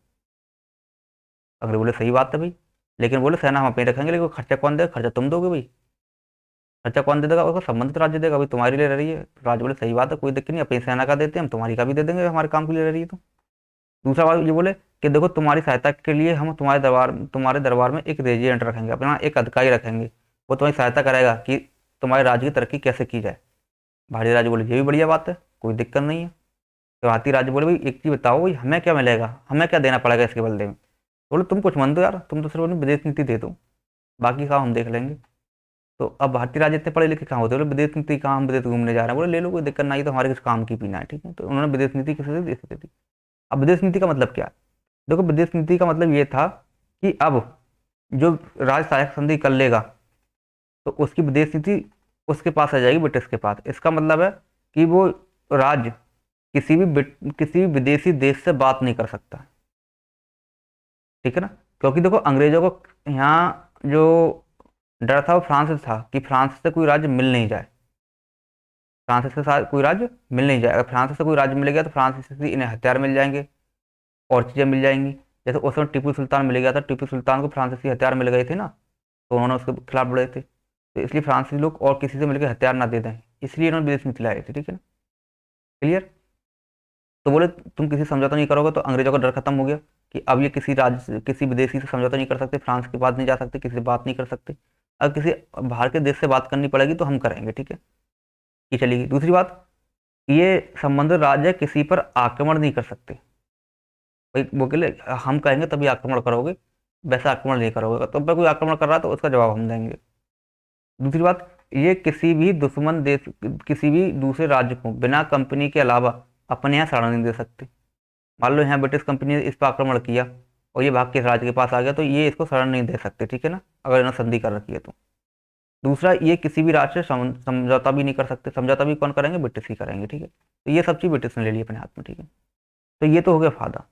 अगर बोले सही बात है भाई, लेकिन बोले सेना हम अपनी रखेंगे, लेकिन खर्चा कौन देगा? खर्चा तुम दोगे भाई। खर्चा कौन दे देगा? उसको संबंधित राज्य देगा भाई, तुम्हारी लिए रह रही है। तो राज्य बोले सही बात है, कोई दिक्कत नहीं, अपनी सेना का देते हैं हम, तुम्हारी का भी दे देंगे, हमारे काम के लिए रह रही है तो। दूसरा बात ये बोले कि देखो तुम्हारी सहायता के लिए हम तुम्हारे दरबार में एक रेजिडेंट रखेंगे, अपना एक अधिकारी रखेंगे, वो तुम्हारी सहायता करेगा कि तुम्हारे राज्य की तरक्की कैसे की जाए। भारतीय राज्य बोले ये भी बढ़िया बात है, कोई दिक्कत नहीं है। तो भारतीय राज्य बोले भाई एक चीज बताओ भाई, हमें क्या मिलेगा, हमें क्या देना पड़ेगा इसके बदले में? बोले तुम कुछ मन दो यार, तुम तो सिर्फ अपनी विदेश नीति दे दो, बाकी काम हम देख लेंगे। तो अब भारतीय राज्य इतने पढ़े लिखे कहाँ होते हैं? बोले विदेश नीति कहाँ, हम विदेश घूमने जा रहे हैं। बोले ले लो, कोई दिक्कत नहीं, तो हमारे कुछ काम की पीना है, ठीक है। तो उन्होंने विदेश नीति किसी से दे दी। अब विदेश नीति का मतलब क्या है? देखो विदेश नीति का मतलब ये था कि अब जो राज्य सहायक संधि कर लेगा तो उसकी विदेश नीति उसके पास आ जाएगी, ब्रिटिश के पास। इसका मतलब है कि वो राज्य किसी भी विदेशी देश से बात नहीं कर सकता, ठीक है ना। क्योंकि देखो अंग्रेजों को यहाँ जो डर था वो फ्रांस से था कि फ्रांस से कोई राज्य मिल नहीं जाए, फ्रांस से साथ कोई राज्य मिल नहीं जाए। अगर फ्रांस से कोई राज्य मिल गया तो फ्रांस से इन्हें हथियार मिल जाएंगे और चीज़ें मिल जाएंगी। जैसे उस समय टीपू सुल्तान मिल गया था, टीपू सुल्तान को फ्रांसीसी हथियार मिल गए थे ना, तो उन्होंने उसके खिलाफ लड़े थे। तो इसलिए फ्रांसीसी लोग और किसी से मिलकर हथियार ना दे दें, इसलिए इन्होंने विदेश नीति लाई थी, ठीक है ना। क्लियर? तो बोले तुम किसी समझौता नहीं करोगे, तो अंग्रेजों का डर खत्म हो गया कि अब ये किसी राज्य किसी विदेशी से समझौता नहीं कर सकते, फ्रांस के पास नहीं जा सकते, किसी से बात नहीं कर सकते। अब किसी बाहर के देश से बात करनी पड़ेगी तो हम करेंगे, ठीक है, ये चलेगी। दूसरी बात, ये संबंधित राज्य किसी पर आक्रमण नहीं कर सकते भाई। वो के लिए हम कहेंगे तभी आक्रमण करोगे, वैसा आक्रमण नहीं करोगे। तुम पे कोई आक्रमण कर रहा है तो उसका जवाब हम देंगे। दूसरी बात, ये किसी भी दुश्मन देश, किसी भी दूसरे राज्य को बिना कंपनी के अलावा अपने यहाँ शरण नहीं दे सकते। मान लो यहाँ ब्रिटिश कंपनी ने इस पर आक्रमण किया और ये भाग के इस राज्य के पास आ गया, तो ये इसको शरण नहीं दे सकते, ठीक है ना, अगर इन्होंने संधि कर रखी है तो। दूसरा, ये किसी भी राज्य से समझौता भी नहीं कर सकते, समझौता भी कौन करेंगे? ब्रिटिश ही करेंगे, ठीक है। तो ये सब चीज ब्रिटिश ने ले ली अपने हाथ में, ठीक है। तो ये तो हो गया फायदा।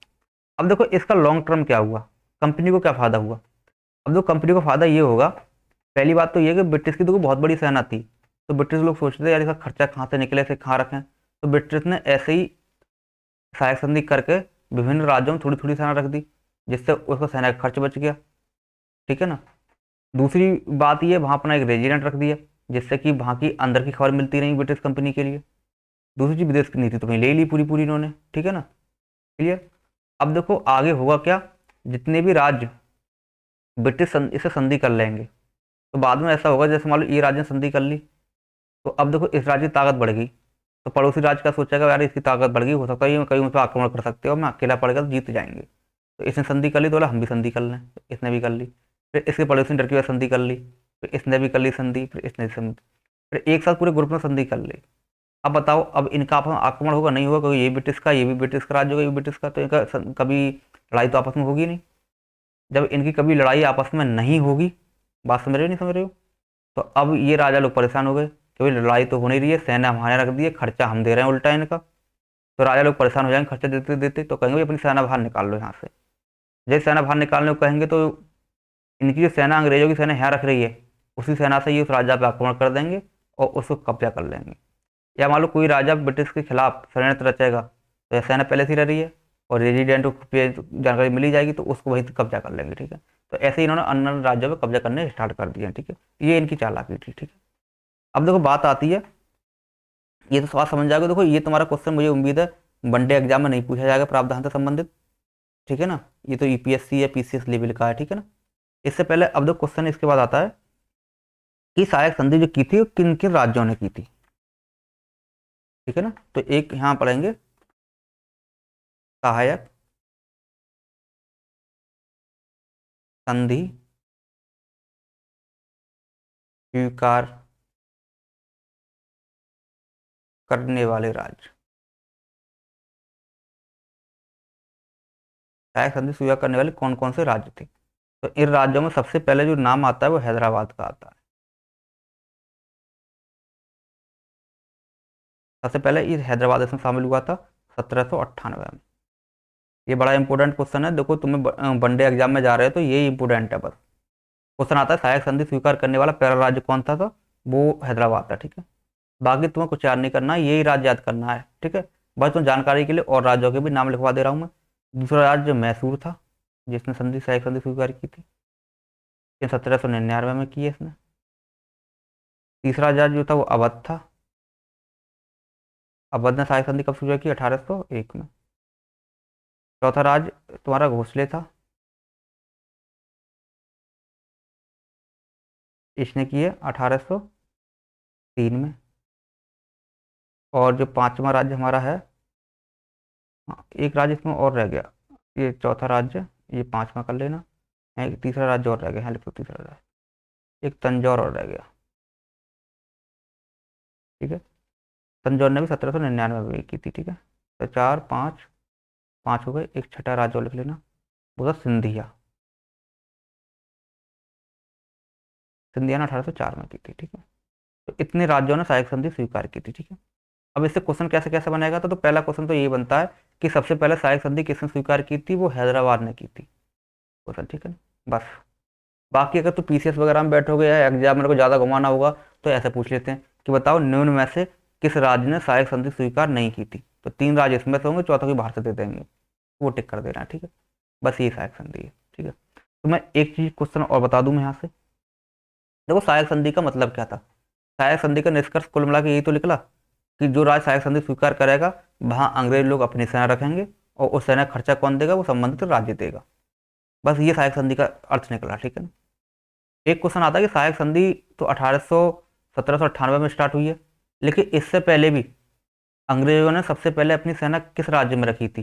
अब देखो इसका लॉन्ग टर्म क्या हुआ, कंपनी को क्या फायदा हुआ? अब देखो कंपनी को फायदा ये होगा, पहली बात तो ये कि ब्रिटिश की तो बहुत बड़ी सेना थी, तो ब्रिटिश लोग सोचते थे यार इसका खर्चा कहाँ से निकले, से कहाँ रखें। तो ब्रिटिश ने ऐसे ही सहायक संधि करके विभिन्न राज्यों में थोड़ी थोड़ी सेना रख दी, जिससे उसका सेना का खर्च बच गया, ठीक है ना। दूसरी बात ये, वहां अपना एक रेजिडेंट रख दिया, जिससे कि वहां की अंदर की खबर मिलती रही ब्रिटिश कंपनी के लिए। दूसरी चीज, विदेश की नीति तो वहीं ले ली पूरी पूरी इन्होंने, ठीक है ना। क्लियर? अब देखो आगे होगा क्या, जितने भी राज्य इससे संधि कर लेंगे, तो बाद में ऐसा होगा जैसे मान लो ये राज्य ने संधि कर ली, तो अब देखो इस राज्य की ताकत बढ़ गई, तो पड़ोसी राज्य का सोचेगा यार इसकी ताकत बढ़ गई, हो सकता है ये कहीं मुझ पर आक्रमण कर सकते हो, मैं अकेला पड़ गया तो जीत जाएंगे। तो इसने संधि कर ली, तो बोला हम भी संधि कर लें, तो इसने भी कर ली। फिर इसके पड़ोसी ने डर की वजह संधि कर ली, फिर इसने भी कर ली संधि, फिर इसने संधि, फिर एक साथ पूरे ग्रुप ने संधि कर ली। अब बताओ, अब इनका आपस में आक्रमण होगा नहीं होगा, क्योंकि ये ब्रिटिश का, ये भी ब्रिटिश का राज्य होगा, ये भी ब्रिटिश का, तो इनका कभी लड़ाई तो आपस में होगी नहीं। जब इनकी कभी लड़ाई आपस में नहीं होगी, बात समझ रहे हो नहीं समझ रहे हो, तो अब ये राजा लोग परेशान हो गए कि भाई लड़ाई तो हो नहीं रही है, सेना हमारे रख दी है, खर्चा हम दे रहे हैं उल्टा इनका। तो राजा लोग परेशान हो जाएंगे खर्चा देते देते, तो कहेंगे भाई अपनी सेना बाहर निकाल लो यहाँ से। जैसे सेना बाहर निकालने को कहेंगे तो इनकी जो सेना, अंग्रेजों की सेना यहाँ रख रही है, उसी सेना से ये उस राजा पे आक्रमण कर देंगे और उसको कब्जा कर लेंगे। या मान लो कोई राजा ब्रिटिश के खिलाफ षड्यंत्र रचेगा, तो यह सेना पहले से ही रह रही है और रेजिडेंट को जानकारी मिली जाएगी, तो उसको वहीं से कब्जा कर लेंगे। ठीक है, तो ऐसे ही इन्होंने अन्य राज्यों पर कब्जा करने स्टार्ट कर दिया। ठीक है, ये इनकी चालाकी थी। ठीक है, अब देखो बात आती है, ये तो सवाल समझ जाओगे। देखो ये तुम्हारा क्वेश्चन मुझे उम्मीद है वनडे एग्जाम में नहीं पूछा जाएगा प्रावधान से संबंधित। ठीक है ना, ये तो यूपीएससी या पीसीएस लेवल का है। ठीक है ना, इससे पहले अब देखो क्वेश्चन इसके बाद आता है कि सहायक संधि जो की थी वो किन किन राज्यों ने की थी। ठीक है ना, तो एक यहाँ पढ़ेंगे सहायक संधि स्वीकार करने वाले राज्य। सहायक संधि स्वीकार करने वाले कौन कौन से राज्य थे, तो इन राज्यों में सबसे पहले जो नाम आता है वो हैदराबाद का आता है। सबसे पहले ये हैदराबाद इसमें शामिल हुआ था 1798 में। ये बड़ा इंपॉर्टेंट क्वेश्चन है, देखो तुम्हें वनडे एग्जाम में जा रहे हो तो ये इंपॉर्टेंट है। बस क्वेश्चन आता है सहायक संधि स्वीकार करने वाला पहला राज्य कौन था, तो वो हैदराबाद था। ठीक है, बाकी तुम्हें कुछ याद नहीं करना है, यही राज्य याद करना है। ठीक है, बस तुम जानकारी के लिए और राज्यों के भी नाम लिखवा दे रहा हूँ मैं। दूसरा राज्य मैसूर था, जिसने सहायक संधि स्वीकार की थी, ये 1799 में की है इसने। तीसरा राज्य जो था वो अवध था, अवध ने सहायक संधि कब स्वीकार की, 1801 में। चौथा राज्य तुम्हारा घोंसले था, इसने की है 1803 में। और जो पांचवा राज्य हमारा है, हाँ, एक राज्य इसमें और रह गया, ये चौथा राज्य, ये पांचवा कर लेना। एक तीसरा राज्य और रह गया, हाँ लिखो तीसरा राज्य, एक तंजौर और रह गया। ठीक है, तंजौर ने भी 1799 में की थी। ठीक है, तो चार पाँच, पाँच हो गए, एक छठा राज्य और लिख लेना, वो था सिंधिया। सिंधिया ने 1804 में की थी। ठीक है, तो इतने राज्यों ने सहायक संधि स्वीकार की थी। ठीक है, अब इससे क्वेश्चन कैसे कैसे बनेगा, तो पहला क्वेश्चन तो यही बनता है कि सबसे पहले सहायक संधि किसने स्वीकार की थी, वो हैदराबाद ने की थी क्वेश्चन। ठीक है ना, बस। बाकी अगर तो पीसीएस वगैरह में बैठोगे या एग्जामिनर को ज़्यादा घुमाना होगा, तो ऐसे पूछ लेते हैं कि बताओ निम्न में से किस राज्य ने सहायक संधि स्वीकार नहीं की थी, तो तीन राज्य इसमें से होंगे, चौथा कोई बाहर से दे देंगे, वो टिक कर देना है। ठीक है, बस ये सहायक संधि है। ठीक है, तो मैं एक चीज क्वेश्चन और बता दूं मैं यहाँ से। देखो सहायक संधि का मतलब क्या था, सहायक संधि का निष्कर्ष कुल मिला के यही तो निकला कि जो राज्य सहायक संधि स्वीकार करेगा वहां अंग्रेज लोग अपनी सेना रखेंगे और उस सेना का खर्चा कौन देगा, वो संबंधित राज्य देगा। बस ये सहायक संधि का अर्थ निकला। ठीक है ना, एक क्वेश्चन आता है कि सहायक संधि तो 1798 में स्टार्ट हुई है, लेकिन इससे पहले भी अंग्रेजों ने सबसे पहले अपनी सेना किस राज्य में रखी थी,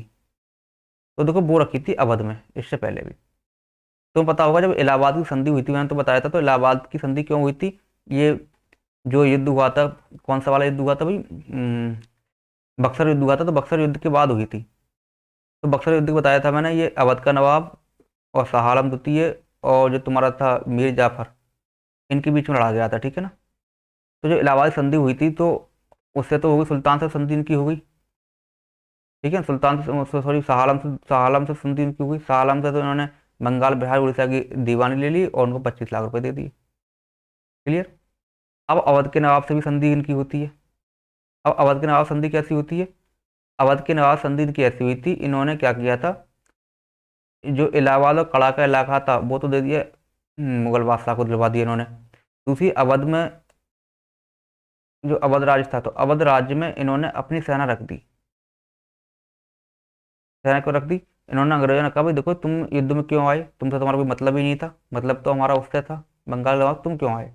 तो देखो वो रखी थी अवध में, इससे पहले भी। तुम्हें पता होगा जब इलाहाबाद की संधि हुई थी, मैंने तो बताया था, तो इलाहाबाद की संधि क्यों हुई थी, ये जो युद्ध हुआ था, कौन सा वाला युद्ध हुआ था भाई, बक्सर युद्ध हुआ था, तो बक्सर युद्ध के बाद हुई थी। तो बक्सर युद्ध बताया था मैंने, ये अवध का नवाब और शाह आलम द्वितीय और जो तुम्हारा था मीर जाफर, इनके बीच में लड़ा गया था। ठीक है ना, तो जो इलाहाबाद संधि हुई थी, तो उससे तो हो गई, सुल्तान से संधि इनकी हो गई। ठीक है, सुल्तान से सॉरी शाह आलम से संधि इनकी हो गई। शाह आलम से तो इन्होंने बंगाल बिहार उड़ीसा की दीवानी ले ली और उनको 25 लाख रुपए दे दिए। क्लियर। अब अवध के नवाब से भी संधि इनकी होती है। अब अवध के नवाब संधि कैसी होती है, अवध के नवाब संधि इनकी ऐसी हुई थी, इन्होंने क्या किया था, जो इलाहाबाद और कड़ा का इलाका था वो तो दे दिया, मुगल बादशाह को दिलवा दिया इन्होंने। दूसरी अवध में, जो अवध राज्य था, तो अवध राज्य में इन्होंने अपनी सेना रख दी। सेना को रख दी इन्होंने, अंग्रेजों ने कहा भाई देखो तुम युद्ध में क्यों आए, तुमसे तुम्हारा कोई मतलब ही नहीं था, मतलब तो हमारा उससे था बंगाल नवाब, तुम क्यों आए।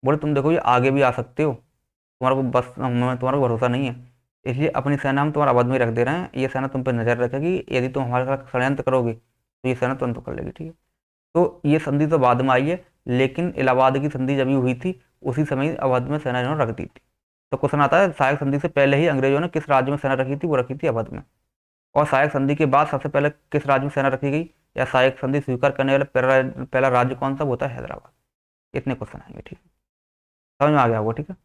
बोले तुम देखो ये आगे भी आ सकते हो, तुम्हारा को बस हमें तुम्हारा को भरोसा नहीं है, इसलिए अपनी सेना हम तुम्हारा अवध में रख दे रहे हैं, ये सेना तुम पर नजर रखेगी, यदि तुम हमारे साथ षड्यंत्र करोगे तो ये सेना तुरंत कर लेगी। ठीक है, तो ये संधि तो बाद में आई है, लेकिन इलाहाबाद की संधि जब भी हुई थी उसी समय अवध में सेना इन्होंने रख दी थी। तो क्वेश्चन आता है सहायक संधि से पहले ही अंग्रेजों ने किस राज्य में सेना रखी थी, वो रखी थी अवध में। और सहायक संधि के बाद सबसे पहले किस राज्य में सेना रखी गई, या सहायक संधि स्वीकार करने वाला पहला राज्य कौन सा, वो होता है हैदराबाद। इतने क्वेश्चन आएंगे, ठीक है, समझ में आ गया वो, ठीक है।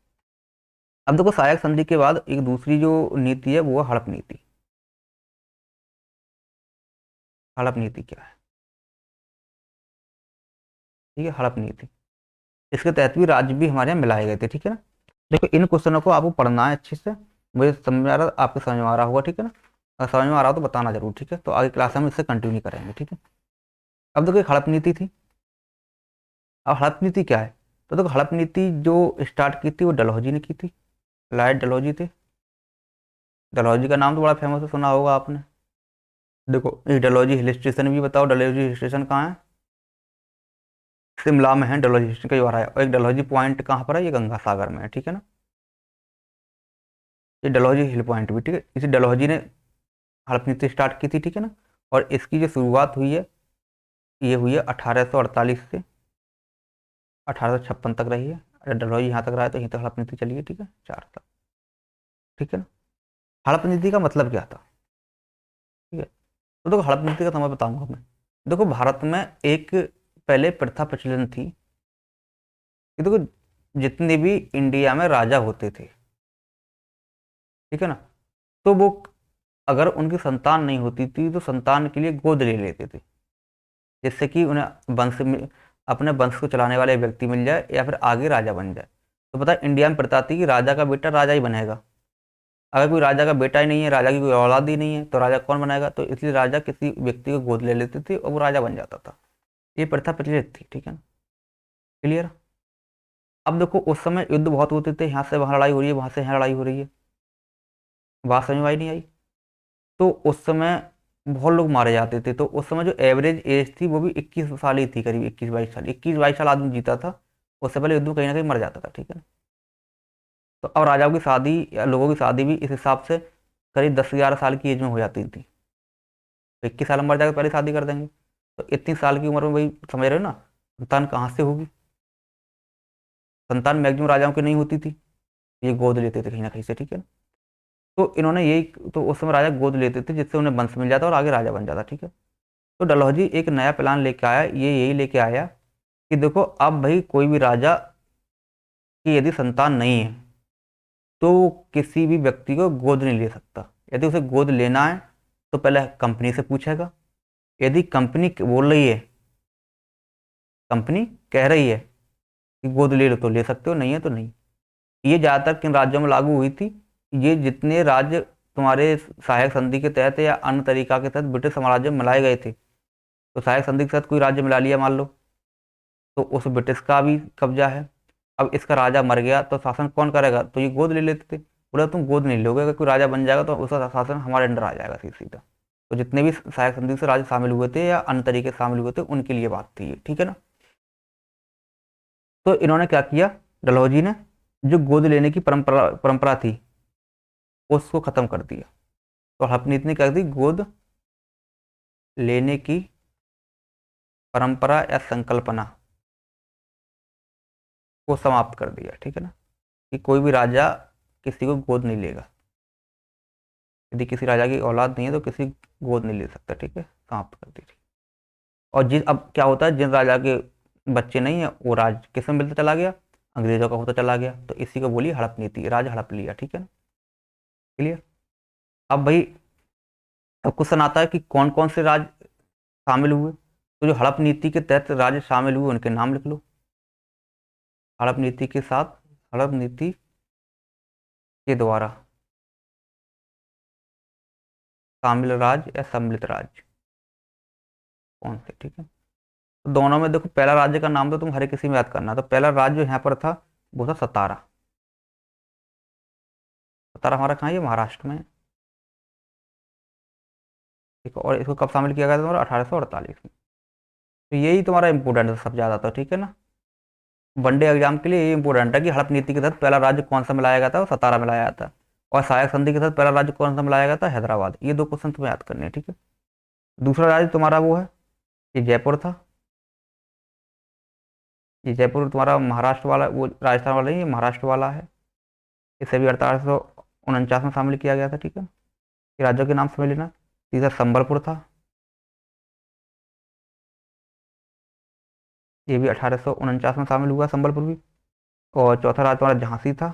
अब देखो सहायक संधि के बाद एक दूसरी जो नीति है वो है हड़प नीति। हड़प नीति क्या है, ठीक है, हड़प नीति, इसके तहत भी राज्य भी हमारे यहाँ मिलाए गए थे, ठीक है ना। देखो इन क्वेश्चनों को आपको पढ़ना है अच्छे से, मुझे समझ में आ रहा, आपको समझ में आ रहा होगा, ठीक है ना। अगर समझ में आ रहा हो तो बताना जरूर, ठीक है, तो आगे क्लास में हम इससे कंटिन्यू करेंगे, ठीक है। अब देखो एक हड़प नीति थी। अब हड़प नीति क्या है, तो देखो हड़प नीति जो स्टार्ट की थी वो डलहौजी ने की थी। लॉर्ड डलहौजी थे। डलहौजी का नाम तो बड़ा फेमस है, सुना होगा आपने। देखो ये डलहौजी हिल स्टेशन भी बताओ, डलहौजी हिल स्टेशन कहाँ है, शिमला में है डलहौजी हिल स्टेशन, कई बार है। और एक डलहौजी पॉइंट कहाँ पर है, ये गंगा सागर में है, ठीक है ना। ये डलहौजी हिल पॉइंट भी, ठीक है, इसी डलहौजी ने हड़प नीति स्टार्ट की थी, ठीक है ना। और इसकी जो शुरुआत हुई है ये हुई है 1848 से 1856 तक रही है। अगर डलहौजी यहाँ तक रहा है तो यहीं तक हड़प नीति चली है, ठीक है, 4 साल, ठीक है ना। हड़प नीति का मतलब क्या था, ठीक है, तो देखो हड़प नीति का तो मैं बताऊंगा मैं। देखो भारत में एक पहले प्रथा प्रचलन थी कि देखो जितने भी इंडिया में राजा होते थे, ठीक है ना, तो वो अगर उनकी संतान नहीं होती थी तो संतान के लिए गोद ले लेते थे, जिससे कि उन्हें अपने वंश को चलाने वाले व्यक्ति मिल जाए या फिर आगे राजा बन जाए। तो पता है इंडिया में प्रथा थी कि राजा का बेटा राजा ही बनेगा। अगर कोई राजा का बेटा ही नहीं है, राजा की कोई औलाद ही नहीं है, तो राजा कौन बनाएगा, तो इसलिए राजा किसी व्यक्ति को गोद ले लेते थे और वो राजा बन जाता था। ये प्रथा प्रचलित थी, ठीक है ना, क्लियर। अब देखो उस समय युद्ध बहुत होते थे, यहाँ से वहाँ लड़ाई हो रही है, वहाँ से यहाँ लड़ाई हो रही है, बात समझ में आई नहीं आई। तो उस समय बहुत लोग मारे जाते थे। तो उस समय जो एवरेज एज थी वो भी 21 साल ही थी, करीब 21-22 साल, 21-22 साल आदमी जीता था। उससे पहले युद्ध में कहीं ना कहीं मर जाता था, ठीक है ना। तो अब राजाओं की शादी या लोगों की शादी भी इस हिसाब से करीब 10-11 साल की एज में हो जाती थी। तो 21 साल में मर जाकर पहले शादी कर देंगे, तो इतनी साल की उम्र में भाई समझ रहे हो ना, संतान कहाँ से होगी। संतान मैक्सिमम राजाओं की नहीं होती थी, ये गोद लेते थे कहीं ना कहीं से, ठीक है ना। तो इन्होंने यही, तो उस समय राजा गोद लेते थे जिससे उन्हें वंश मिल जाता और आगे राजा बन जाता, ठीक है। तो डलहौजी एक नया प्लान लेके आया, ये यही लेके आया कि देखो अब भाई कोई भी राजा की यदि संतान नहीं है तो किसी भी व्यक्ति को गोद नहीं ले सकता। यदि उसे गोद लेना है तो पहले कंपनी से पूछेगा। यदि कंपनी बोल रही है, कंपनी कह रही है कि गोद ले लो तो ले सकते हो, नहीं है तो नहीं। ये ज़्यादातर किन राज्यों में लागू हुई थी, ये जितने राज्य तुम्हारे सहायक संधि के तहत या अन्य तरीका के तहत ब्रिटिश साम्राज्य में मिलाए गए थे। तो सहायक संधि के साथ कोई राज्य मिला लिया मान लो, तो उस ब्रिटिश का भी कब्जा है। अब इसका राजा मर गया तो शासन कौन करेगा, तो ये गोद ले लेते थे। बोला तुम गोद नहीं लोगे, अगर कोई राजा बन जाएगा तो उसका शासन हमारे अंडर आ जाएगा सीधा सीधा। तो जितने भी सहायक संधि से राज्य शामिल हुए थे या अन्य तरीके से शामिल हुए थे उनके लिए बात थी ये, ठीक है ना। तो इन्होंने क्या किया, डलहौजी ने जो गोद लेने की परंपरा परंपरा थी उसको खत्म कर दिया। तो अपनी इतनी कर दी, गोद लेने की परंपरा या संकल्पना को समाप्त कर दिया, ठीक है ना, कि कोई भी राजा किसी को गोद नहीं लेगा। यदि किसी राजा की औलाद नहीं है तो किसी गोद नहीं ले सकता, ठीक है, समाप्त कर दी थी। और जिस अब क्या होता है, जिन राजा के बच्चे नहीं है वो राज किस में मिलता चला गया, अंग्रेजों का होता चला गया। तो इसी को बोली हड़प नीति, राज हड़प लिया, ठीक है ना, क्लियर। अब भाई अब क्वेश्चन आता है कि कौन कौन से राज शामिल हुए। तो जो हड़प नीति के तहत राज्य शामिल हुए उनके नाम लिख लो। हड़प नीति के साथ, हड़प नीति के द्वारा शामिल राज्य या सम्मिलित राज्य कौन से, ठीक है। तो दोनों में देखो पहला राज्य का नाम तो तुम हर किसी में याद करना। तो पहला राज्य जो यहाँ पर था वो था सतारा। सतारा हमारा कहाँ है, ये महाराष्ट्र में है, ठीक है। और इसको कब शामिल किया गया था, तुम्हारा 1848 में। तो यही तुम्हारा इंपोर्टेंट है, सब ज्यादा था, ठीक है ना। वनडे एग्जाम के लिए ये इंपोर्टेंट है कि हड़प नीति के तहत पहला राज्य कौन सा मिलाया गया था, वो सतारा मिलाया गया था। और सहायक संधि के तहत पहला राज्य कौन सा मिलाया गया था, हैदराबाद। ये दो क्वेश्चन तुम्हें याद करने हैं, ठीक है। दूसरा राज्य तुम्हारा वो है, ये जयपुर था। ये जयपुर तुम्हारा महाराष्ट्र वाला, वो राजस्थान वाला नहीं, ये महाराष्ट्र वाला है, इसे भी 1849 में शामिल किया गया था, ठीक है। ये राज्यों के नाम समझ लेना। तीसरा संबलपुर था, ये भी 1849 में शामिल हुआ संबलपुर भी। और चौथा राज्य तुम्हारा झांसी था।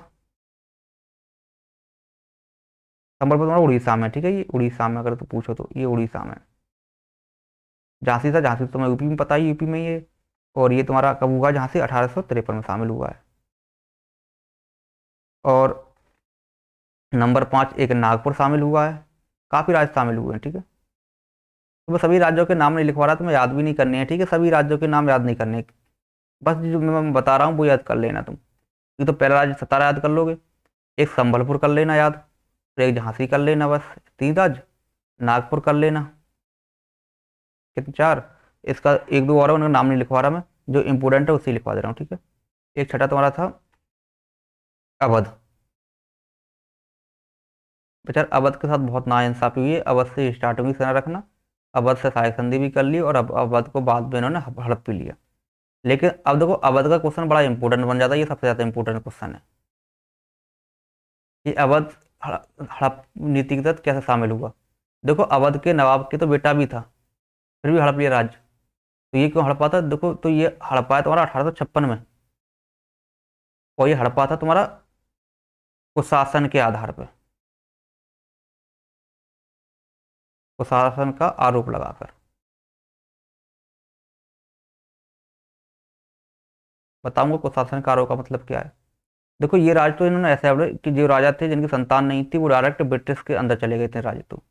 संबलपुर तुम्हारा उड़ीसा में, ठीक है, ये उड़ीसा में, अगर तो पूछो तो ये उड़ीसा में। झांसी था, झांसी तो तुम्हें यूपी में पता ही, यूपी में ये। और ये तुम्हारा कब हुआ झांसी? 1853 में शामिल हुआ है। और नंबर 5 एक नागपुर शामिल हुआ है। काफी राज्य शामिल हुए हैं, ठीक है। तो मैं सभी राज्यों के नाम नहीं लिखवा रहा, तुम्हें याद भी नहीं करने हैं, ठीक है, सभी राज्यों के नाम याद नहीं करने। बस जो मैं बता रहा हूँ वो याद कर लेना तुम। ये तो पहला राज्य सतारा याद कर लोगे, एक संबलपुर कर लेना याद, फिर एक झांसी कर लेना, बस 3 राज्य। नागपुर कर लेना, कितने? 4। इसका एक दो और है, उनका नाम नहीं लिखवा रहा मैं, जो इंपोर्टेंट है उसी लिखवा दे रहा हूँ, ठीक है। एक छठा तुम्हारा था अवध। बेचारा अवध के साथ बहुत नाइंसाफी हुई है, अवध से स्टार्टिंग की सेना रखना। अवध से सहायक संधि भी कर ली, और अब अवध को बाद में इन्होंने हड़प भी लिया। लेकिन अब देखो अवध का क्वेश्चन बड़ा इंपॉर्टेंट बन जाता है, ये सबसे ज्यादा इंपॉर्टेंट क्वेश्चन है कि अवध हड़प नीति के तहत कैसे शामिल हुआ। देखो अवध के नवाब के तो बेटा भी था, फिर भी हड़प लिया राज्य। तो ये क्यों हड़पा था? देखो, तो ये हड़पा है तुम्हारा 1856 में, और ये हड़पा था तुम्हारा कुशासन के आधार पर, कुशासन का आरोप लगाकर। बताऊंगा कुशासन का आरोप का मतलब क्या है। देखो ये राज तो इन्होंने ऐसे कि जो राजा थे जिनकी संतान नहीं थी वो डायरेक्ट ब्रिटिश के अंदर चले गए थे राज्य तो।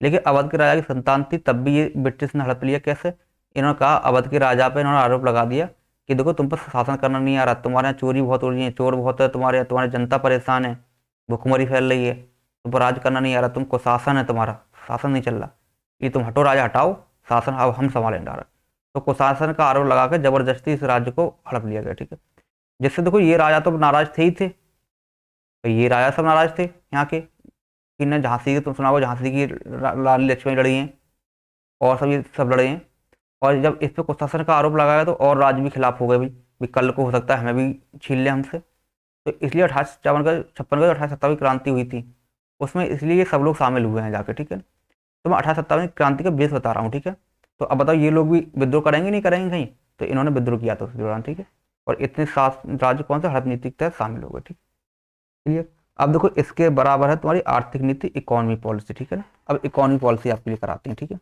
लेकिन अवध के राजा की संतान थी, तब भी ये ब्रिटिश ने हड़प लिया। कैसे? इन्होंने कहा, अवध के राजा पे इन्होंने आरोप लगा दिया कि देखो तुम पर शासन करना नहीं आ रहा, तुम्हारे यहाँ चोरी बहुत हो रही है, चोर बहुत है तुम्हारे यहाँ, तुम्हारी जनता परेशान है, भुखमरी फैल रही है, तुम पर राज करना नहीं आ रहा, तुमको शासन है, तुम्हारा शासन नहीं चल रहा, ये तुम हटो, राजा हटाओ, शासन अब हम संभालेंगे आ रहा। तो कुशासन का आरोप लगा कर जबरदस्ती इस राज्य को हड़प लिया गया, ठीक है। जिससे देखो ये राजा तो नाराज थे ही थे, तो ये राजा सब नाराज थे यहाँ के, कि न झांसी की, तुम सुना होगा झांसी की रानी लक्ष्मी लड़ी हैं, और सब ये सब लड़े हैं। और जब इस पे कुशासन का आरोप लगाया तो और राज्य भी खिलाफ हो गए भी कल को हो सकता है हमें भी छीन ले हमसे। तो इसलिए 1856 का 1857 क्रांति हुई थी, उसमें इसलिए ये सब लोग शामिल हुए हैं जाके, ठीक है। तो मैं 1857 क्रांति का बेस बता रहा हूँ, ठीक है। तो अब बताओ ये लोग भी विद्रोह करेंगे नहीं करेंगे कहीं? तो इन्होंने विद्रोह किया था उस दौरान, ठीक है। और इतने सात राज्य कौन से हड़प नीति के तहत शामिल हो गए, ठीक है। क्लियर? अब देखो इसके बराबर है तुम्हारी आर्थिक नीति, इकोनॉमी पॉलिसी, ठीक है ना। अब इकोनॉमी पॉलिसी आपके लिए कराते हैं, ठीक है।